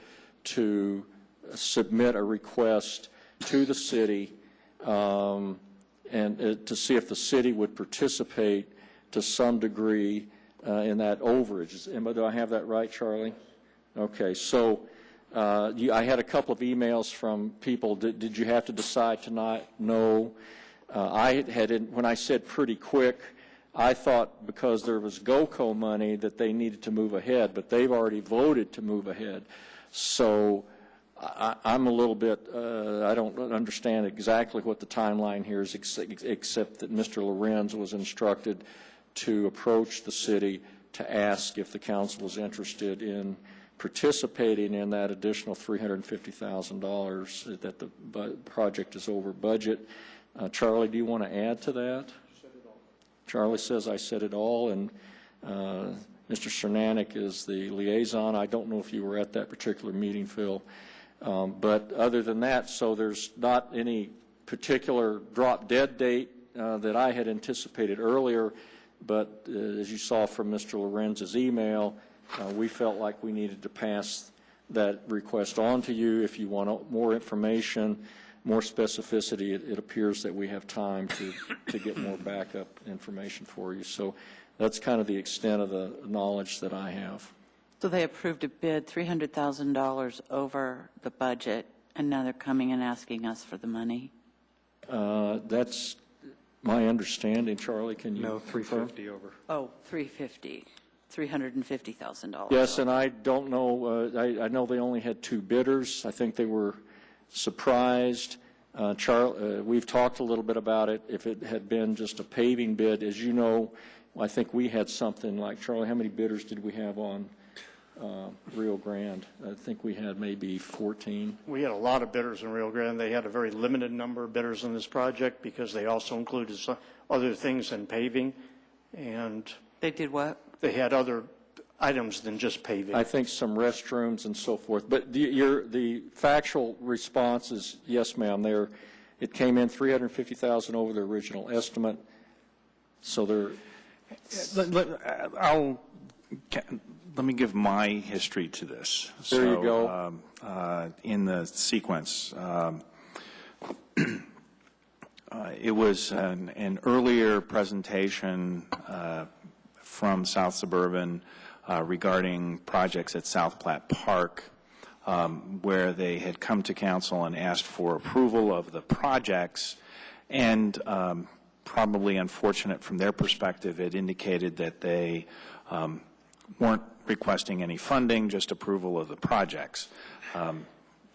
D: to submit a request to the city and to see if the city would participate to some degree in that overage. Do I have that right, Charlie? Okay, so I had a couple of emails from people. Did you have to decide tonight? No. When I said pretty quick, I thought because there was GOCO money that they needed to move ahead, but they've already voted to move ahead. So I'm a little bit, I don't understand exactly what the timeline here is, except that Mr. Lorenz was instructed to approach the city to ask if the council was interested in participating in that additional $350,000 that the project is over budget. Charlie, do you want to add to that? Charlie says I said it all, and Mr. Cernanek is the liaison. I don't know if you were at that particular meeting, Phil. But other than that, so there's not any particular drop-dead date that I had anticipated earlier, but as you saw from Mr. Lorenz's email, we felt like we needed to pass that request on to you. If you want more information, more specificity, it appears that we have time to get more backup information for you. So that's kind of the extent of the knowledge that I have.
B: So they approved a bid $300,000 over the budget, and now they're coming and asking us for the money?
D: That's my understanding. Charlie, can you
A: No,
D: confirm?
A: 350 over.
B: Oh, $350,000.
D: Yes, and I don't know, I know they only had 2 bidders. I think they were surprised. We've talked a little bit about it. If it had been just a paving bid, as you know, I think we had something like, Charlie, how many bidders did we have on Rio Grande? I think we had maybe 14.
K: We had a lot of bidders in Rio Grande. They had a very limited number of bidders in this project because they also included some other things than paving. And
B: They did what?
K: they had other items than just paving.
D: I think some restrooms and so forth. But the factual response is, yes, ma'am. It came in $350,000 over the original estimate. So
E: let me give my history to this.
D: There you go.
E: In the sequence, it was an earlier presentation from South Suburban regarding projects at South Platte Park, where they had come to council and asked for approval of the projects, and probably unfortunate from their perspective, it indicated that they weren't requesting any funding, just approval of the projects.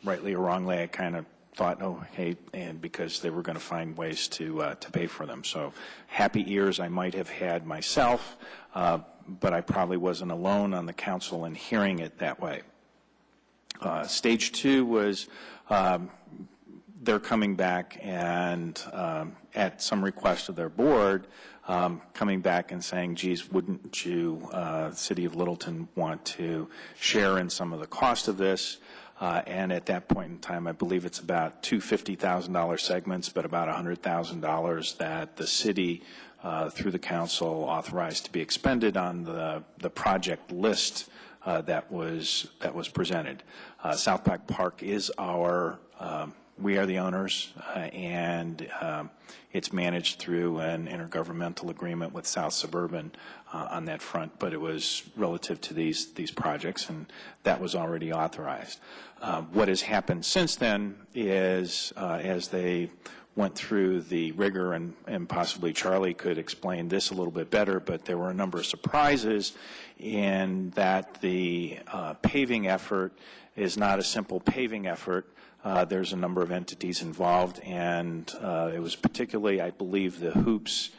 E: Rightly or wrongly, I kind of thought, oh, hey, and because they were going to find ways to pay for them. So happy ears I might have had myself, but I probably wasn't alone on the council in hearing it that way. Stage two was they're coming back and at some request of their board, coming back and saying, geez, wouldn't you, City of Littleton, want to share in some of the cost of this? And at that point in time, I believe it's about two $50,000 segments, but about $100,000 that the city, through the council, authorized to be expended on the project list that was presented. South Platte Park is our, we are the owners, and it's managed through an intergovernmental agreement with South Suburban on that front, but it was relative to these projects, and that was already authorized. What has happened since then is, as they went through the rigor, and possibly Charlie could explain this a little bit better, but there were a number of surprises in that the paving effort is not a simple paving effort. There's a number of entities involved, and it was particularly, I believe, the hoops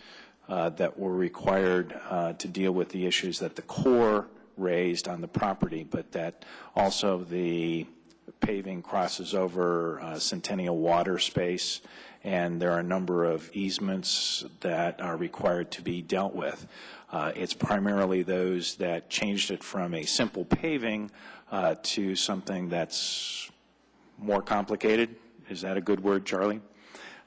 E: that were required to deal with the issues that the Corps raised on the property, but that also the paving crosses over Centennial water space, and there are a number of easements that are required to be dealt with. It's primarily those that changed it from a simple paving to something that's more complicated. Is that a good word, Charlie?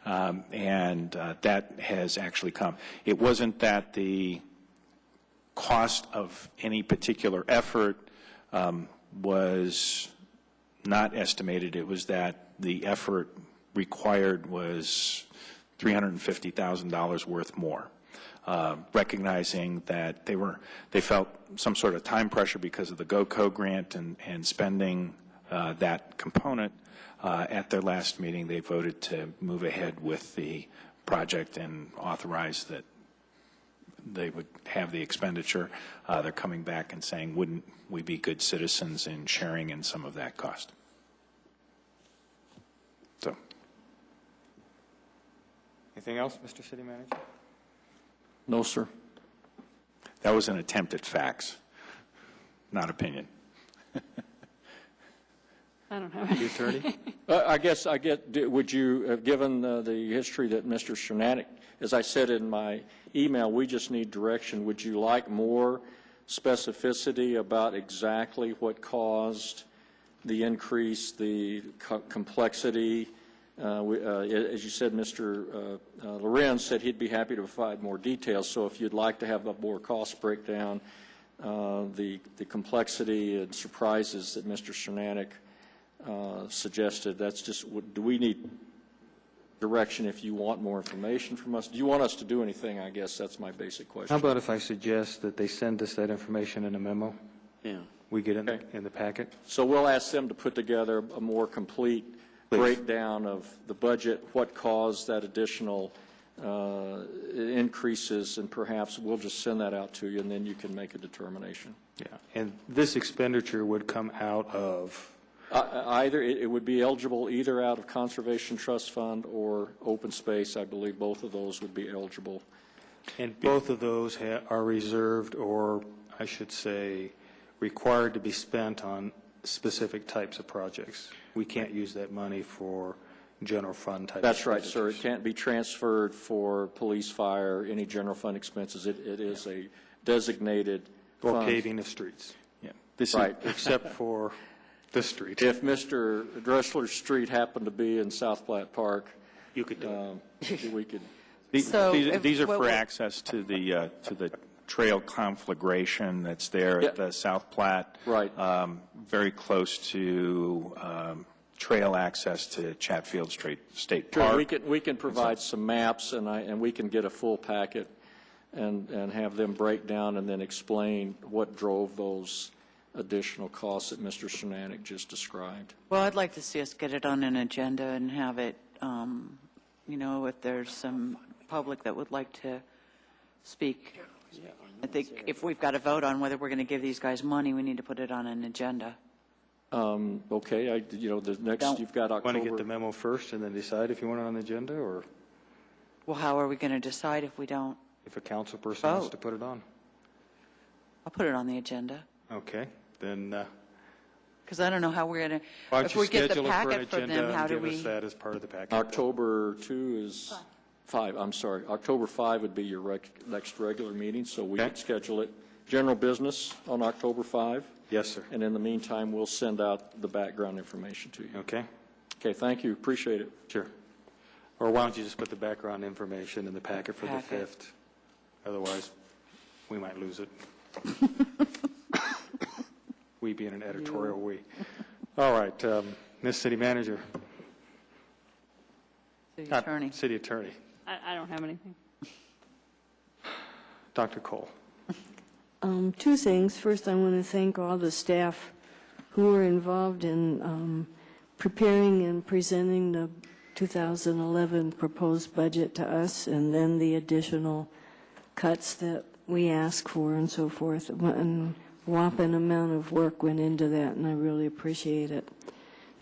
E: And that has actually come. It wasn't that the cost of any particular effort was not estimated. It was that the effort required was $350,000 worth more. Recognizing that they felt some sort of time pressure because of the GOCO grant and spending that component. At their last meeting, they voted to move ahead with the project and authorize that they would have the expenditure. They're coming back and saying, wouldn't we be good citizens in sharing in some of that cost? So,
A: Anything else, Mr. City Manager?
D: No, sir.
E: that was an attempt at facts, not opinion.
H: I don't have any.
A: The attorney?
D: I guess I get, would you, given the history that Mr. Cernatic, as I said in my email, we just need direction. Would you like more specificity about exactly what caused the increase, the complexity? As you said, Mr. Lorenz said he'd be happy to provide more details. So if you'd like to have a more cost breakdown, the complexity and surprises that Mr. Cernatic suggested, that's just, do we need direction if you want more information from us? Do you want us to do anything? I guess that's my basic question.
A: How about if I suggest that they send us that information in a memo?
L: Yeah.
A: We get it in the packet?
D: So we'll ask them to put together a more complete breakdown of the budget, what caused that additional increases, and perhaps we'll just send that out to you, and then you can make a determination.
A: Yeah. And this expenditure would come out of?
D: Either, it would be eligible either out of Conservation Trust Fund or open space. I believe both of those would be eligible.
A: And both of those are reserved, or I should say, required to be spent on specific types of projects. We can't use that money for general fund type.
D: That's right, sir. It can't be transferred for police, fire, any general fund expenses. It is a designated
A: or
D: fund.
A: paving of streets.
E: Yeah.
A: Right. Except for the street.
D: If Mr. Dressler's street happened to be in South Platte Park,
A: you could do
D: we could.
E: These are for access to the trail conflagration that's there at the South Platte.
D: Right.
E: Very close to trail access to Chatfield State
D: Sure,
E: Park.
D: we can provide some maps, and we can get a full packet and have them break down and then explain what drove those additional costs that Mr. Shernanek just described.
B: Well, I'd like to see us get it on an agenda and have it, if there's some public that would like to speak. I think if we've got to vote on whether we're going to give these guys money, we need to put it on an agenda.
D: Okay, the next, you've got October.
A: Want to get the memo first and then decide if you want it on the agenda, or
B: Well, how are we going to decide if we don't?
A: if a council person wants to put it on?
B: I'll put it on the agenda,
A: Okay, then
B: because I don't know how we're going to,
A: why don't
B: if
A: you
B: we get the
A: schedule it for an
B: packet from
A: agenda
B: them, how
A: and
B: do
A: give
B: we?
A: us that as part of the packet?
D: October 2 is 5, I'm sorry. October 5 would be your next regular meeting, so we
A: Okay.
D: could schedule it. General business on October 5.
A: Yes, sir.
D: And in the meantime, we'll send out the background information to you.
A: Okay,
D: Okay, thank you. Appreciate it.
A: sure. Or why don't you just put the background information in the packet for the
B: Packet.
A: 5th? Otherwise, we might lose it. We being an editorial we. All right, Ms. City Manager.
B: City attorney.
A: City Attorney.
H: I don't have anything.
A: Dr. Cole.
C: Two things. First, I want to thank all the staff who were involved in preparing and presenting the 2011 proposed budget to us, and then the additional cuts that we asked for and so forth. And whopping amount of work went into that, and I really appreciate it.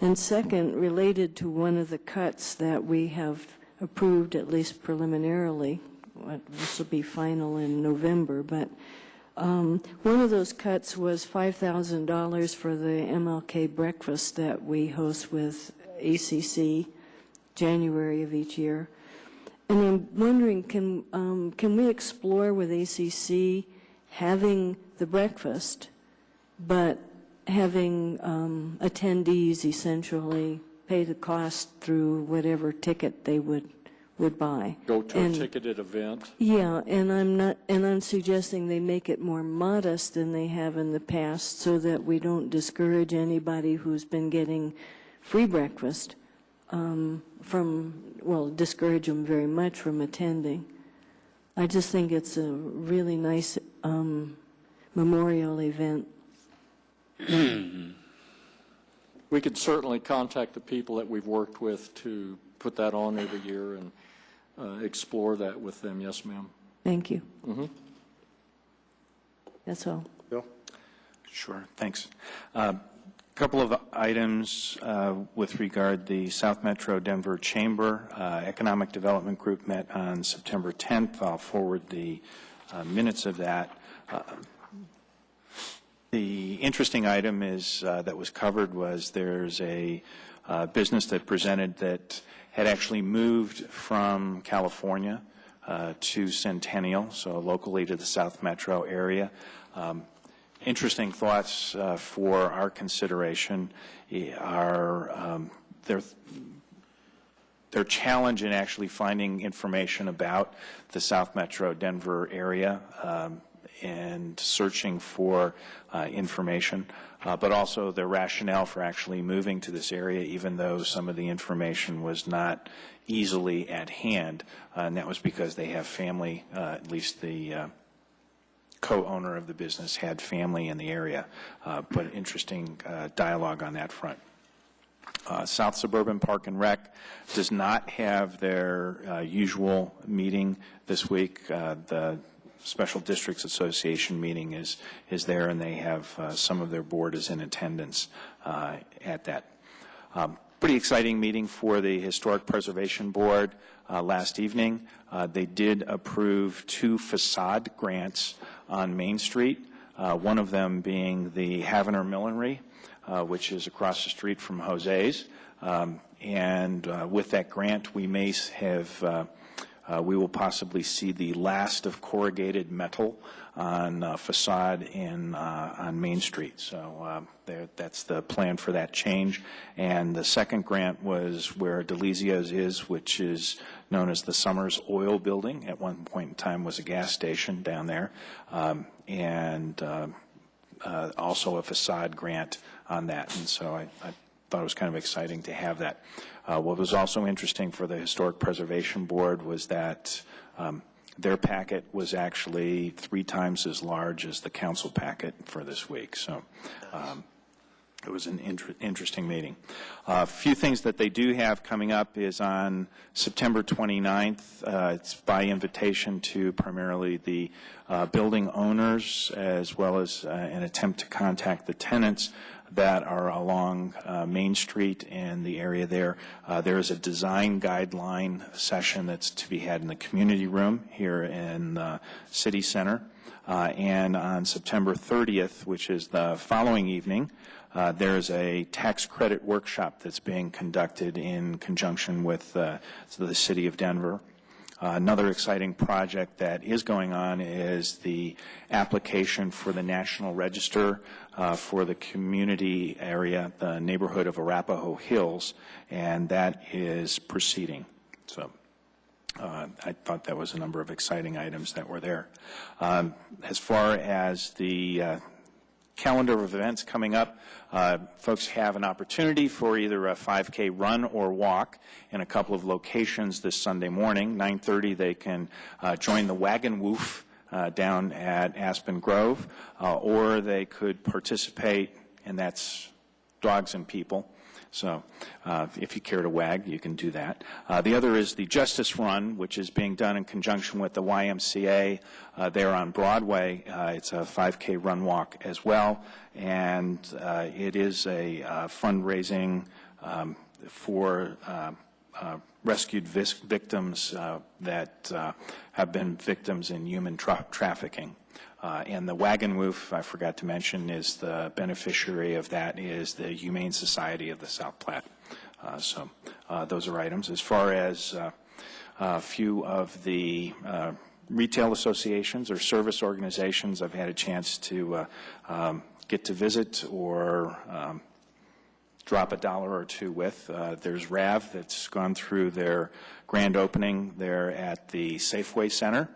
C: And second, related to one of the cuts that we have approved, at least preliminarily, this will be final in November, but one of those cuts was $5,000 for the MLK breakfast that we host with ACC January of each year. And I'm wondering, can we explore with ACC having the breakfast, but having attendees essentially pay the cost through whatever ticket they would buy?
D: Go to a ticketed event.
C: Yeah, and I'm suggesting they make it more modest than they have in the past, so that we don't discourage anybody who's been getting free breakfast discourage them very much from attending. I just think it's a really nice memorial event.
D: We could certainly contact the people that we've worked with to put that on every year and explore that with them. Yes, ma'am.
C: Thank you.
D: Mm-hmm.
C: That's all.
A: Bill?
E: Sure, thanks. Couple of items with regard the South Metro Denver Chamber Economic Development Group met on September 10th. I'll forward the minutes of that. The interesting item is that was covered was there's a business that presented that had actually moved from California to Centennial, so locally to the South Metro area. Interesting thoughts for our consideration are their challenge in actually finding information about the South Metro Denver area and searching for information, but also their rationale for actually moving to this area, even though some of the information was not easily at hand, and that was because they have family, at least the co-owner of the business had family in the area, but interesting dialogue on that front. South Suburban Park and Rec does not have their usual meeting this week. The Special Districts Association meeting is there, and they have some of their board is in attendance at that. Pretty exciting meeting for the Historic Preservation Board last evening. They did approve 2 facade grants on Main Street, one of them being the Havener Millinery, which is across the street from Jose's. And with that grant, we may have we will possibly see the last of corrugated metal on facade on Main Street. So that's the plan for that change. And the second grant was where Delizio's is, which is known as the Summers Oil Building. At one point in time was a gas station down there, and also a facade grant on that. And so I thought it was kind of exciting to have that. What was also interesting for the Historic Preservation Board was that their packet was actually 3 times as large as the council packet for this week. So it was an interesting meeting. A few things that they do have coming up is on September 29th. It's by invitation to primarily the building owners, as well as an attempt to contact the tenants that are along Main Street and the area there. There is a design guideline session that's to be had in the community room here in the City Center. And on September 30th, which is the following evening, there's a tax credit workshop that's being conducted in conjunction with the City of Denver. Another exciting project that is going on is the application for the National Register for the community area, the neighborhood of Arapahoe Hills, and that is proceeding. So I thought that was a number of exciting items that were there. As far as the calendar of events coming up, folks have an opportunity for either a 5K run or walk in a couple of locations this Sunday morning. 9:30 they can join the Wagon Woof down at Aspen Grove, or they could participate, and that's dogs and people. So if you care to wag, you can do that. The other is the Justice Run, which is being done in conjunction with the YMCA there on Broadway. It's a 5K run walk as well, and it is a fundraising for rescued victims that have been victims in human trafficking. And the Wagon Woof, I forgot to mention, is the beneficiary of that is the Humane Society of the South Platte. So those are items. As far as a few of the retail associations or service organizations I've had a chance to get to visit or drop $1 or $2 with. There's RAV that's gone through their grand opening there at the Safeway Center.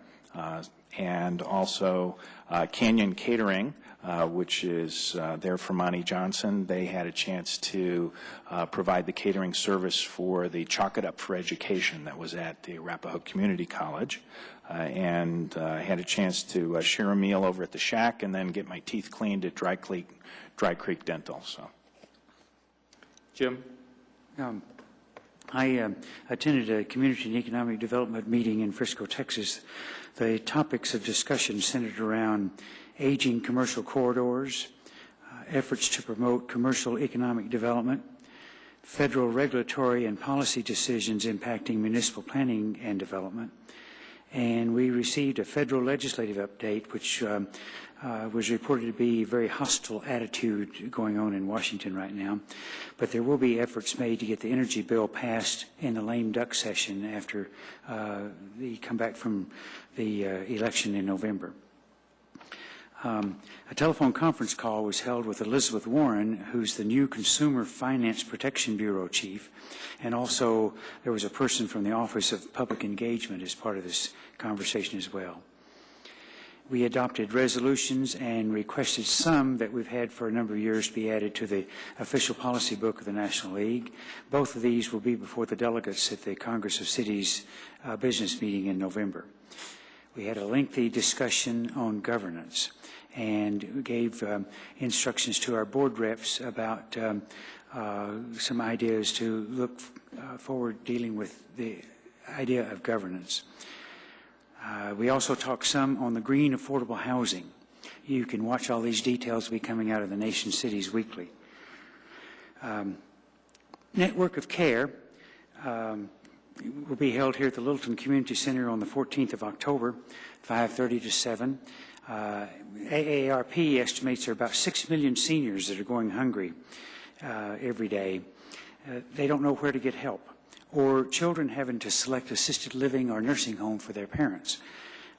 E: And also Canyon Catering, which is there for Monty Johnson. They had a chance to provide the catering service for the Chalk It Up for Education that was at the Arapahoe Community College, and had a chance to share a meal over at the Shack and then get my teeth cleaned at Dry Creek Dental. So,
A: Jim?
G: I attended a community and economic development meeting in Frisco, Texas. The topics of discussion centered around aging commercial corridors, efforts to promote commercial economic development, federal regulatory and policy decisions impacting municipal planning and development. And we received a federal legislative update, which was reported to be a very hostile attitude going on in Washington right now. But there will be efforts made to get the energy bill passed in the lame duck session after the comeback from the election in November. A telephone conference call was held with Elizabeth Warren, who's the new Consumer Finance Protection Bureau chief, and also there was a person from the Office of Public Engagement as part of this conversation as well. We adopted resolutions and requested some that we've had for a number of years be added to the official policy book of the National League. Both of these will be before the delegates at the Congress of Cities business meeting in November. We had a lengthy discussion on governance and gave instructions to our board reps about some ideas to look forward dealing with the idea of governance. We also talked some on the green affordable housing. You can watch all these details be coming out of the Nation Cities Weekly. Network of Care will be held here at the Littleton Community Center on the 14th of October, 5:30 to 7. AARP estimates there are about 6 million seniors that are going hungry every day. They don't know where to get help. or children having to select assisted living or nursing home for their parents,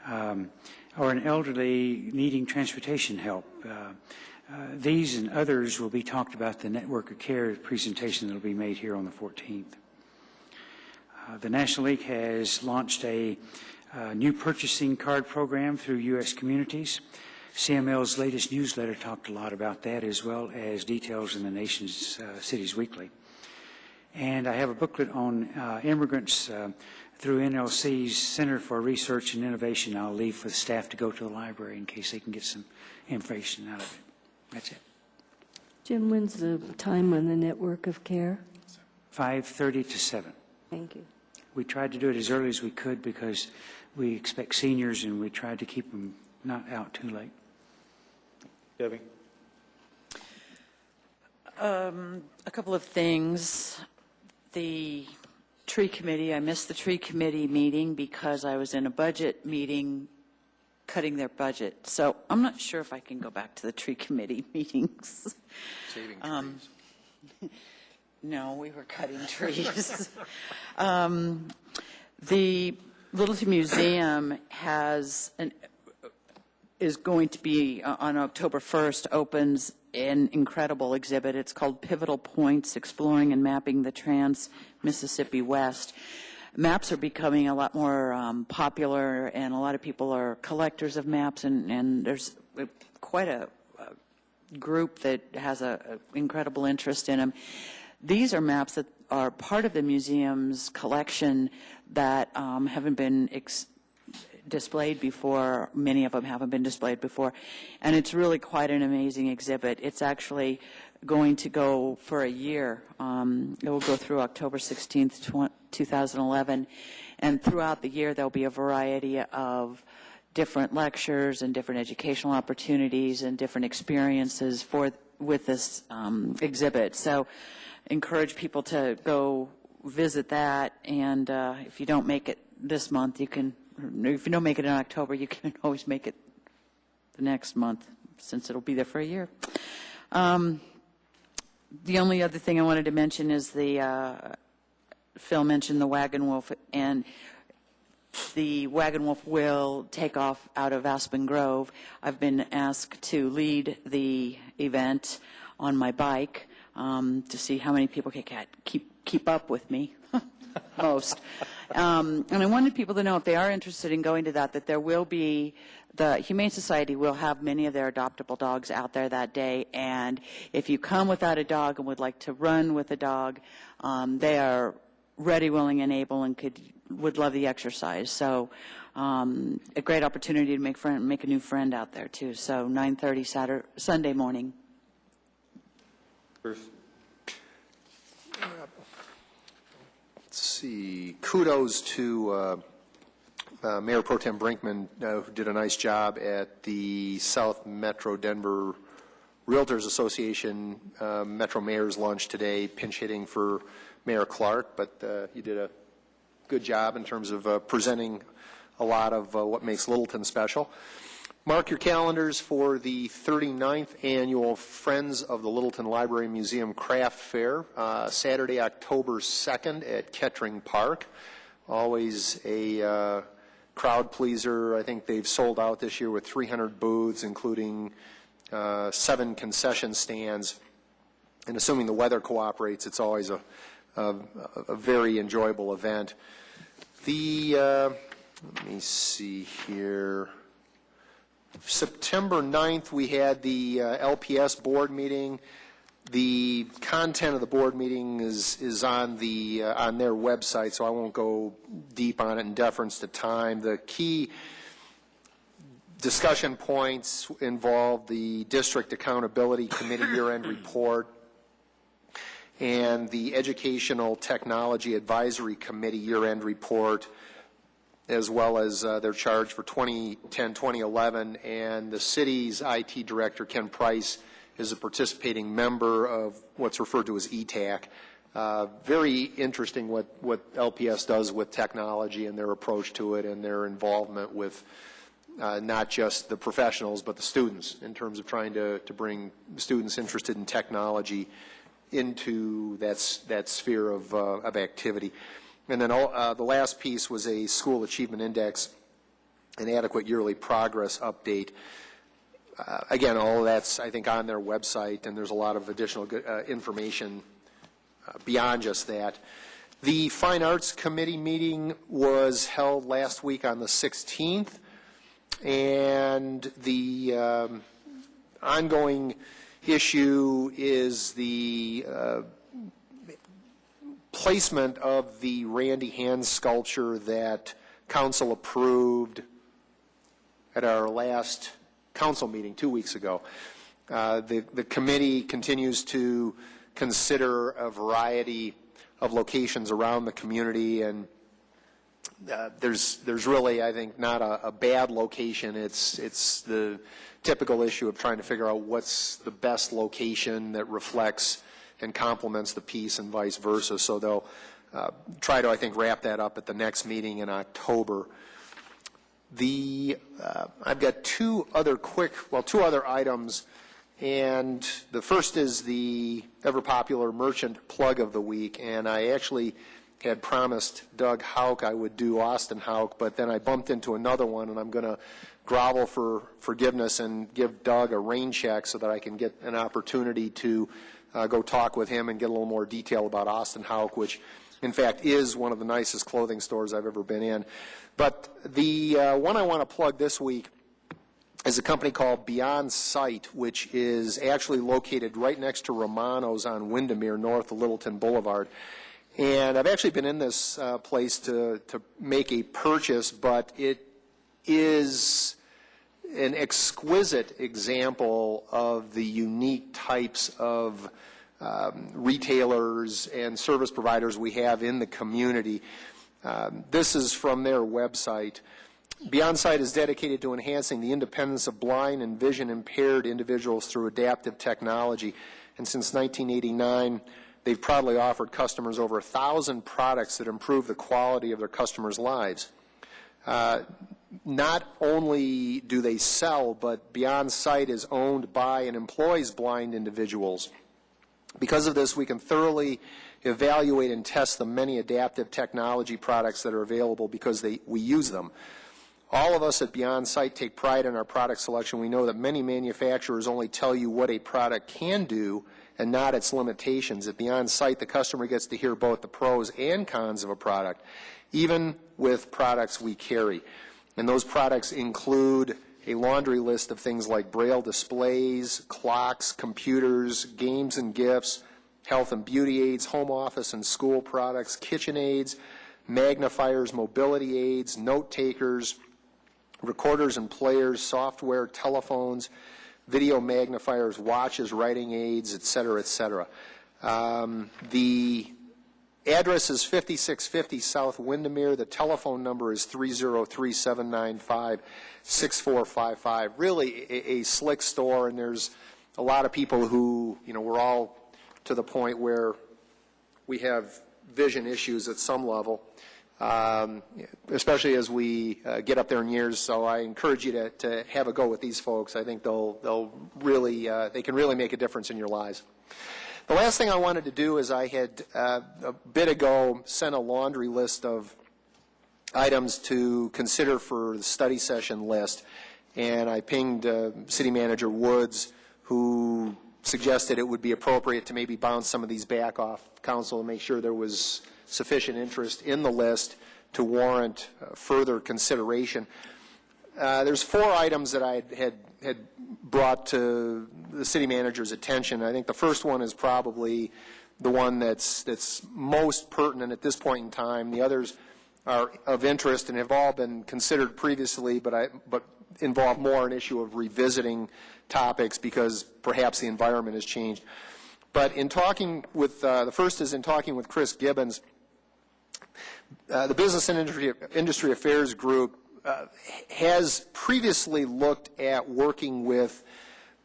G: or an elderly needing transportation help. These and others will be talked about in the Network of Care presentation that will be made here on the 14th. The National League has launched a new purchasing card program through U.S. Communities. CML's latest newsletter talked a lot about that, as well as details in the nation's Cities Weekly. And I have a booklet on immigrants through NLC's Center for Research and Innovation. I'll leave for the staff to go to the library in case they can get some information out of it. That's it.
C: Jim, when's the time on the Network of Care?
G: 5:30 to 7.
C: Thank you.
G: We tried to do it as early as we could because we expect seniors, and we tried to keep them not out too late.
A: Debbie?
B: A couple of things. The tree committee, I missed the tree committee meeting because I was in a budget meeting cutting their budget. So I'm not sure if I can go back to the tree committee meetings.
I: Saving trees.
B: No, we were cutting trees. The Littleton Museum is going to be, on October 1st, opens an incredible exhibit. It's called Pivotal Points, Exploring and Mapping the Trans-Mississippi West. Maps are becoming a lot more popular, and a lot of people are collectors of maps, and there's quite a group that has an incredible interest in them. These are maps that are part of the museum's collection that haven't been displayed before. Many of them haven't been displayed before, and it's really quite an amazing exhibit. It's actually going to go for a year. It will go through October 16th, 2011, and throughout the year there'll be a variety of different lectures and different educational opportunities and different experiences with this exhibit. So encourage people to go visit that, and if you don't make it this month, if you don't make it in October, you can always make it the next month, since it'll be there for a year. The only other thing I wanted to mention is Phil mentioned the Wagon Wolf, and the Wagon Wolf will take off out of Aspen Grove. I've been asked to lead the event on my bike to see how many people can keep up with me. Most. And I wanted people to know, if they are interested in going to that there will be, the Humane Society will have many of their adoptable dogs out there that day. And if you come without a dog and would like to run with a dog, they are ready, willing, and able, and would love the exercise. So a great opportunity to make a new friend out there, too. So 9:30 Sunday morning.
A: Bruce?
I: Let's see. Kudos to Mayor Pro Tem Brinkman, who did a nice job at the South Metro Denver Realtors Association Metro Mayor's Lunch today, pinch hitting for Mayor Clark, but you did a good job in terms of presenting a lot of what makes Littleton special. Mark your calendars for the 39th Annual Friends of the Littleton Library Museum Craft Fair, Saturday, October 2nd at Kettering Park. Always a crowd pleaser. I think they've sold out this year with 300 booths, including 7 concession stands. And assuming the weather cooperates, it's always a very enjoyable event. Let me see here. September 9th, we had the LPS board meeting. The content of the board meeting is on their website, so I won't go deep on it in deference to time. The key discussion points involve the District Accountability Committee year-end report and the Educational Technology Advisory Committee year-end report, as well as their charge for 2010-2011, and the city's IT director, Ken Price, is a participating member of what's referred to as ETAC. Very interesting what LPS does with technology and their approach to it and their involvement with not just the professionals but the students in terms of trying to bring students interested in technology into that sphere of activity. And then the last piece was a school achievement index, an adequate yearly progress update. Again, all of that's, I think, on their website, and there's a lot of additional information beyond just that. The Fine Arts Committee meeting was held last week on the 16th, and the ongoing issue is the placement of the Randy Hand sculpture that council approved at our last council meeting 2 weeks ago. The committee continues to consider a variety of locations around the community, and there's really, I think, not a bad location. It's the typical issue of trying to figure out what's the best location that reflects and complements the piece and vice versa. So they'll try to, I think, wrap that up at the next meeting in October. I've got two other items, and the first is the ever-popular merchant plug of the week, and I actually had promised Doug Hauk I would do Austin Hauk, but then I bumped into another one, and I'm going to grovel for forgiveness and give Doug a rain check so that I can get an opportunity to go talk with him and get a little more detail about Austin Hauk, which in fact is one of the nicest clothing stores I've ever been in. But the one I want to plug this week is a company called Beyond Sight, which is actually located right next to Romano's on Windermere, north of Littleton Boulevard. And I've actually been in this place to make a purchase, but it is an exquisite example of the unique types of retailers and service providers we have in the community. This is from their website. Beyond Sight is dedicated to enhancing the independence of blind and vision impaired individuals through adaptive technology. And since 1989, they've proudly offered customers over 1,000 products that improve the quality of their customers' lives. Not only do they sell, but Beyond Sight is owned by and employs blind individuals. Because of this, we can thoroughly evaluate and test the many adaptive technology products that are available because we use them. All of us at Beyond Sight take pride in our product selection. We know that many manufacturers only tell you what a product can do and not its limitations. At Beyond Sight, the customer gets to hear both the pros and cons of a product, even with products we carry. And those products include a laundry list of things like braille displays, clocks, computers, games and gifts, health and beauty aids, home office and school products, kitchen aids, magnifiers, mobility aids, note takers, recorders and players, software, telephones, video magnifiers, watches, writing aids, et cetera, et cetera. The address is 5650 South Windermere. The telephone number is 303-795-6455. Really a slick store, and there's a lot of people who, we're all to the point where we have vision issues at some level. Especially as we get up there in years. So I encourage you to have a go with these folks. I think they'll really they can really make a difference in your lives. The last thing I wanted to do is I had a bit ago sent a laundry list of items to consider for the study session list, and I pinged City Manager Woods, who suggested it would be appropriate to maybe bounce some of these back off council and make sure there was sufficient interest in the list to warrant further consideration. There's 4 items that I had brought to the city manager's attention. I think the first one is probably the one that's most pertinent at this point in time. The others are of interest and have all been considered previously, but involve more an issue of revisiting topics because perhaps the environment has changed. But in talking with, the first is in talking with Chris Gibbons, the Business and Industry Affairs Group has previously looked at working with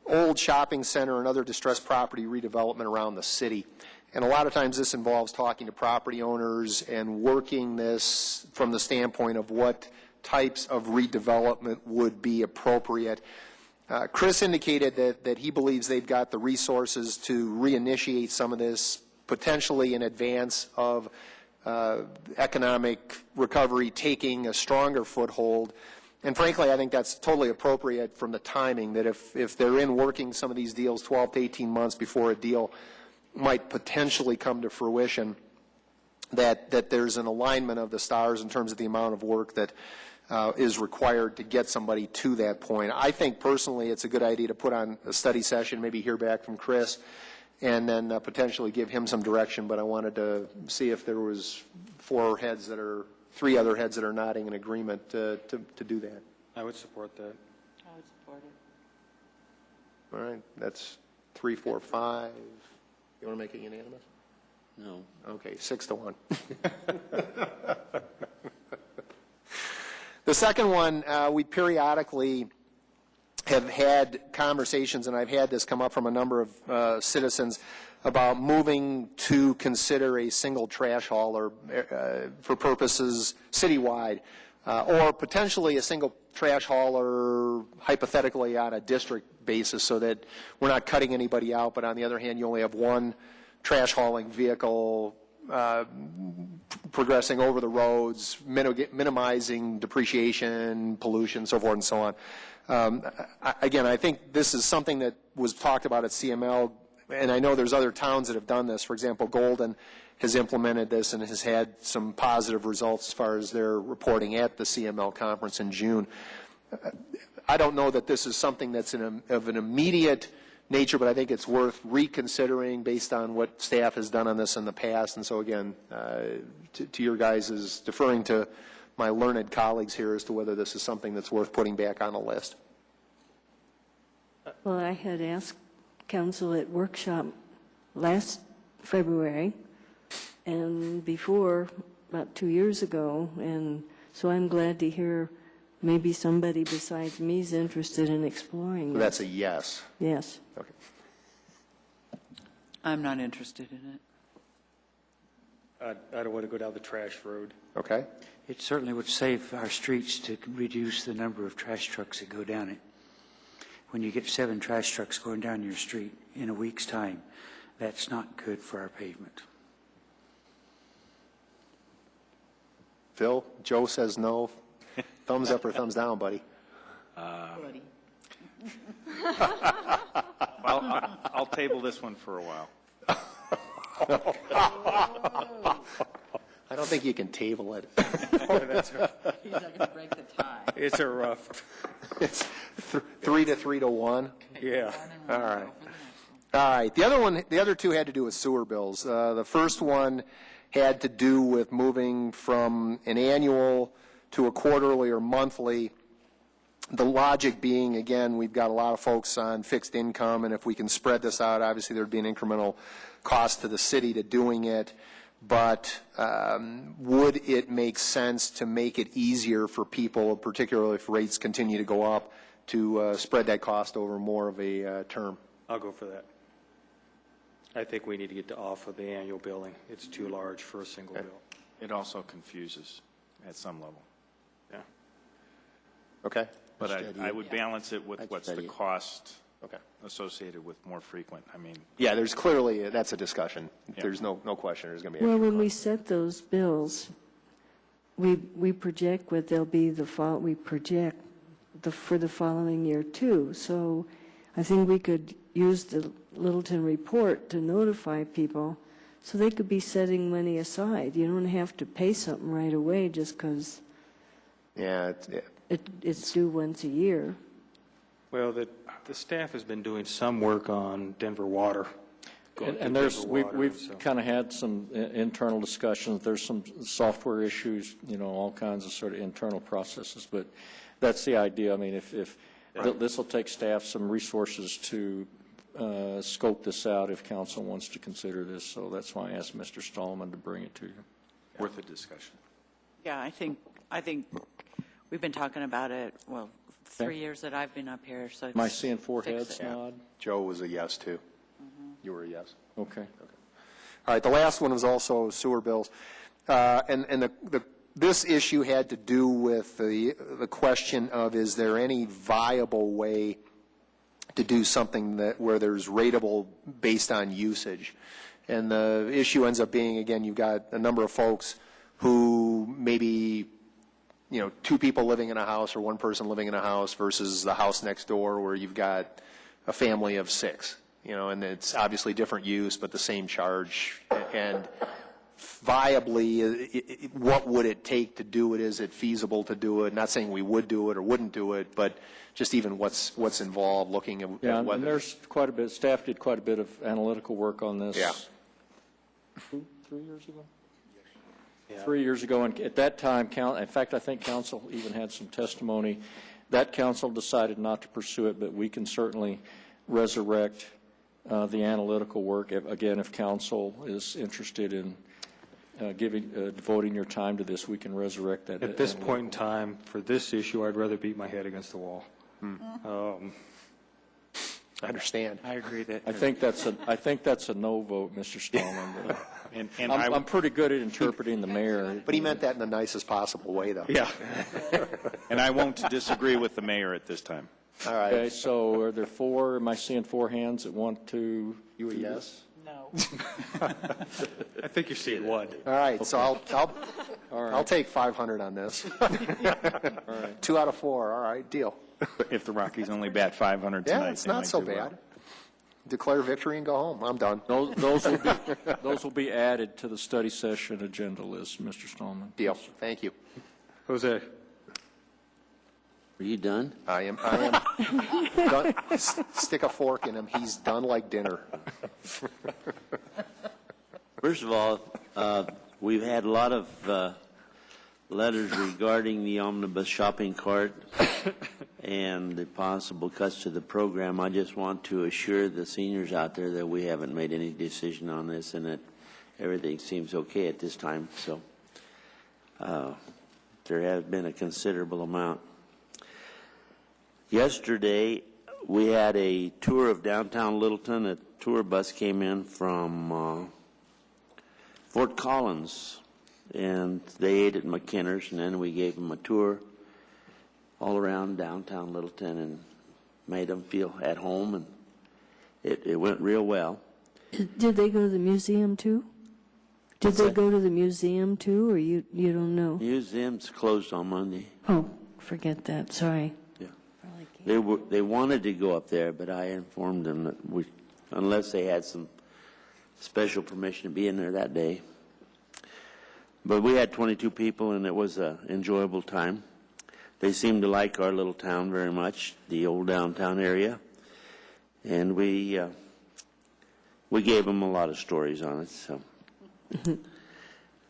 I: old shopping center and other distressed property redevelopment around the city. And a lot of times this involves talking to property owners and working this from the standpoint of what types of redevelopment would be appropriate. Chris indicated that he believes they've got the resources to reinitiate some of this, potentially in advance of economic recovery taking a stronger foothold. And frankly, I think that's totally appropriate from the timing, that if they're in working some of these deals 12 to 18 months before a deal might potentially come to fruition, that there's an alignment of the stars in terms of the amount of work that is required to get somebody to that point. I think personally it's a good idea to put on a study session, maybe hear back from Chris, and then potentially give him some direction. But I wanted to see if there was three other heads that are nodding in agreement to do that.
A: I would support that.
B: I would support it.
I: All right, that's 3, 4, 5. You want to make it unanimous?
L: No.
I: Okay, 6-1. The second one, we periodically have had conversations, and I've had this come up from a number of citizens, about moving to consider a single trash hauler for purposes citywide, or potentially a single trash hauler hypothetically on a district basis, so that we're not cutting anybody out, but on the other hand, you only have one trash hauling vehicle progressing over the roads, minimizing depreciation, pollution, so forth and so on. Again, I think this is something that was talked about at CML, and I know there's other towns that have done this. For example, Golden has implemented this and has had some positive results as far as their reporting at the CML conference in June. I don't know that this is something that's of an immediate nature, but I think it's worth reconsidering based on what staff has done on this in the past. And so again, to your guys is deferring to my learned colleagues here as to whether this is something that's worth putting back on the list.
C: Well, I had asked council at workshop last February and before, about 2 years ago, and so I'm glad to hear maybe somebody besides me is interested in exploring
I: So
C: this.
I: that's a yes.
C: Yes.
I: Okay.
B: I'm not interested in it.
A: I don't want to go down the trash road.
I: Okay.
G: It certainly would save our streets to reduce the number of trash trucks that go down it. When you get 7 trash trucks going down your street in a week's time, that's not good for our pavement.
I: Phil, Joe says no. Thumbs up or thumbs down, buddy?
B: Buddy.
E: Well, I'll table this one for a while.
I: I don't think you can table it.
B: He's not going to break the tie.
A: It's a rough.
I: It's 3 to 3 to 1.
A: Yeah.
I: All right. All right. The other two had to do with sewer bills. The first one had to do with moving from an annual to a quarterly or monthly. The logic being, again, we've got a lot of folks on fixed income, and if we can spread this out, obviously there'd be an incremental cost to the city to doing it. But would it make sense to make it easier for people, particularly if rates continue to go up, to spread that cost over more of a term?
A: I'll go for that. I think we need to get off of the annual billing. It's too large for a single bill.
E: It also confuses at some level.
A: Yeah.
I: Okay.
E: But I would balance it with what's the cost
I: Okay.
E: associated with more frequent. I mean,
I: Yeah, there's clearly, that's a discussion.
E: Yeah.
I: There's no question there's going to be
C: Well,
I: extra
C: when we
I: cost.
C: set those bills, we project what they'll be we project for the following year too. So I think we could use the Littleton report to notify people so they could be setting money aside. You don't have to pay something right away just because
I: Yeah,
C: it's due once a year.
A: Well, the staff has been doing some work on Denver Water. going
D: And
A: through
D: there's,
A: Denver
D: we've,
A: Water,
D: we've
A: so-
D: kind of had some internal discussions. There's some software issues, all kinds of sort of internal processes. But that's the idea. I mean, if this will take staff some resources to scope this out if council wants to consider this. So that's why I asked Mr. Stallman to bring it to you.
E: worth a discussion.
B: Yeah, I think we've been talking about it, 3 years that I've been up here, so.
D: Am I seeing four
B: fix
D: heads
B: it.
D: nod?
I: Joe was a yes, too. You were a yes.
D: Okay.
I: All right, the last one was also sewer bills. And this issue had to do with the question of, is there any viable way to do something where there's rateable based on usage. And the issue ends up being, again, you've got a number of folks who maybe, 2 people living in a house or 1 person living in a house versus the house next door where you've got a family of 6, and it's obviously different use, but the same charge. And viably, what would it take to do it? Is it feasible to do it? Not saying we would do it or wouldn't do it, but just even what's involved, looking at
D: Yeah,
I: whether.
D: and there's quite a bit, staff did quite a bit of analytical work on this.
I: Yeah.
D: 3 years ago? 3 years ago, and at that time, in fact, I think council even had some testimony. That council decided not to pursue it, but we can certainly resurrect the analytical work, again, if council is interested in devoting your time to this, we can resurrect that.
A: At this point in time, for this issue, I'd rather beat my head against the wall.
I: I understand.
G: I agree that.
D: I think that's a no vote, Mr. Stallman.
E: And
D: I'm pretty good at interpreting the mayor.
I: But he meant that in the nicest possible way, though.
A: Yeah.
E: And I won't disagree with the mayor at this time.
I: All right.
D: Okay, so are there 4? Am I seeing 4 hands that want to?
I: You a yes?
B: No.
A: I think you're seeing one.
I: All right, so I'll take 500 on this.
D: All right.
I: 2 out of 4. All right, deal.
E: If the Rockies only bat 500 tonight.
I: Yeah, it's
E: they
I: not
E: might
I: so
E: do well.
I: bad. Declare victory and go home. I'm done.
D: Those will be added to the study session agenda list, Mr. Stallman.
I: Deal. Thank you.
A: Jose?
L: Are you done?
I: I am done. Stick a fork in him. He's done like dinner.
L: First of all, we've had a lot of letters regarding the omnibus shopping cart and the possible cuts to the program. I just want to assure the seniors out there that we haven't made any decision on this and that everything seems okay at this time. So there has been a considerable amount. Yesterday, we had a tour of downtown Littleton. A tour bus came in from Fort Collins, and they ate at McKinner's, and then we gave them a tour all around downtown Littleton and made them feel at home, and it went real well.
C: Did they go to the museum too? Did they go to the museum too, or you don't know?
L: Museum's closed on Monday.
C: Oh, forget that. Sorry.
L: Yeah. They wanted to go up there, but I informed them that unless they had some special permission to be in there that day. But we had 22 people, and it was an enjoyable time. They seemed to like our little town very much, the old downtown area, and we gave them a lot of stories on it. So,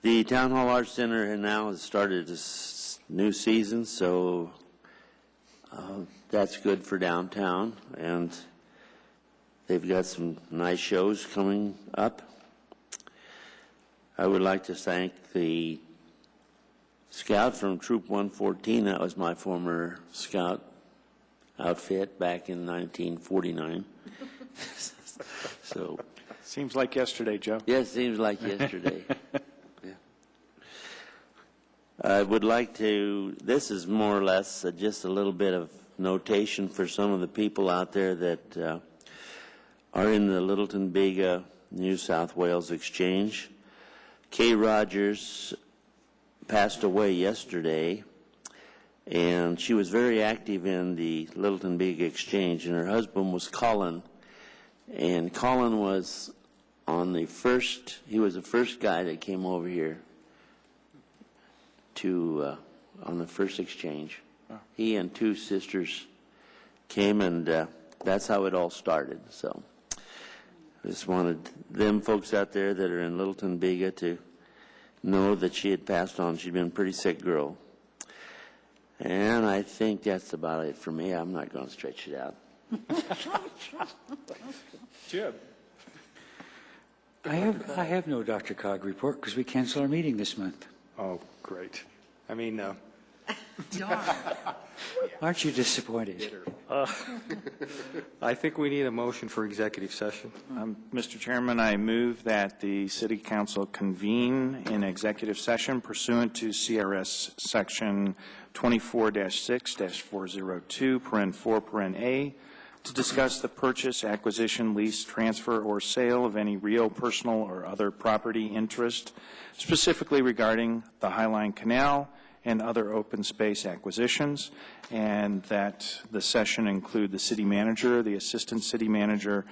L: the Town Hall Arts Center now has started this new season, so that's good for downtown, and they've got some nice shows coming up. I would like to thank the scout from Troop 114. That was my former scout outfit back in 1949. So,
E: Seems like yesterday, Joe.
L: yes, seems like yesterday. Yeah. I would like to, this is more or less just a little bit of notation for some of the people out there that are in the Littleton Bega New South Wales Exchange. Kay Rogers passed away yesterday, and she was very active in the Littleton Bega Exchange, and her husband was Colin, and Colin was he was the first guy that came over here to on the first exchange. He and 2 sisters came, and that's how it all started. So I just wanted them folks out there that are in Littleton Bega to know that she had passed on. She'd been a pretty sick girl. And I think that's about it for me. I'm not going to stretch it out.
A: Jim?
G: I have no Dr. Cog report because we canceled our meeting this month.
A: Oh, great. I mean,
G: Aren't you disappointed?
A: I think we need a motion for executive session.
E: Mr. Chairman, I move that the City Council convene in executive session pursuant to CRS Section 24-6-402, paren 4, paren A, to discuss the purchase, acquisition, lease, transfer, or sale of any real, personal, or other property interest, specifically regarding the Highline Canal and other open space acquisitions, and that the session include the city manager, the assistant city manager,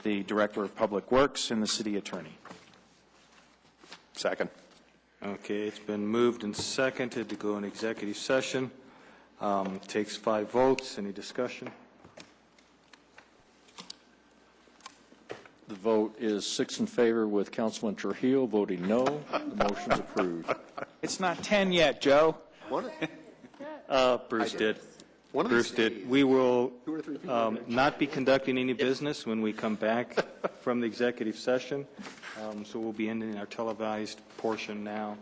E: the director of public works, and the city attorney.
I: Second.
A: Okay, it's been moved and seconded to go in executive session. Takes 5 votes. Any discussion?
D: The vote is 6 in favor with Councilman Trujillo voting no. The motion's approved.
E: It's not 10 yet, Joe.
A: Bruce did.
I: One of
A: Bruce
I: these
A: did. We will not be conducting any business when we come back from the executive session, so we'll be ending our televised portion now.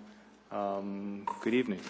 A: Good evening.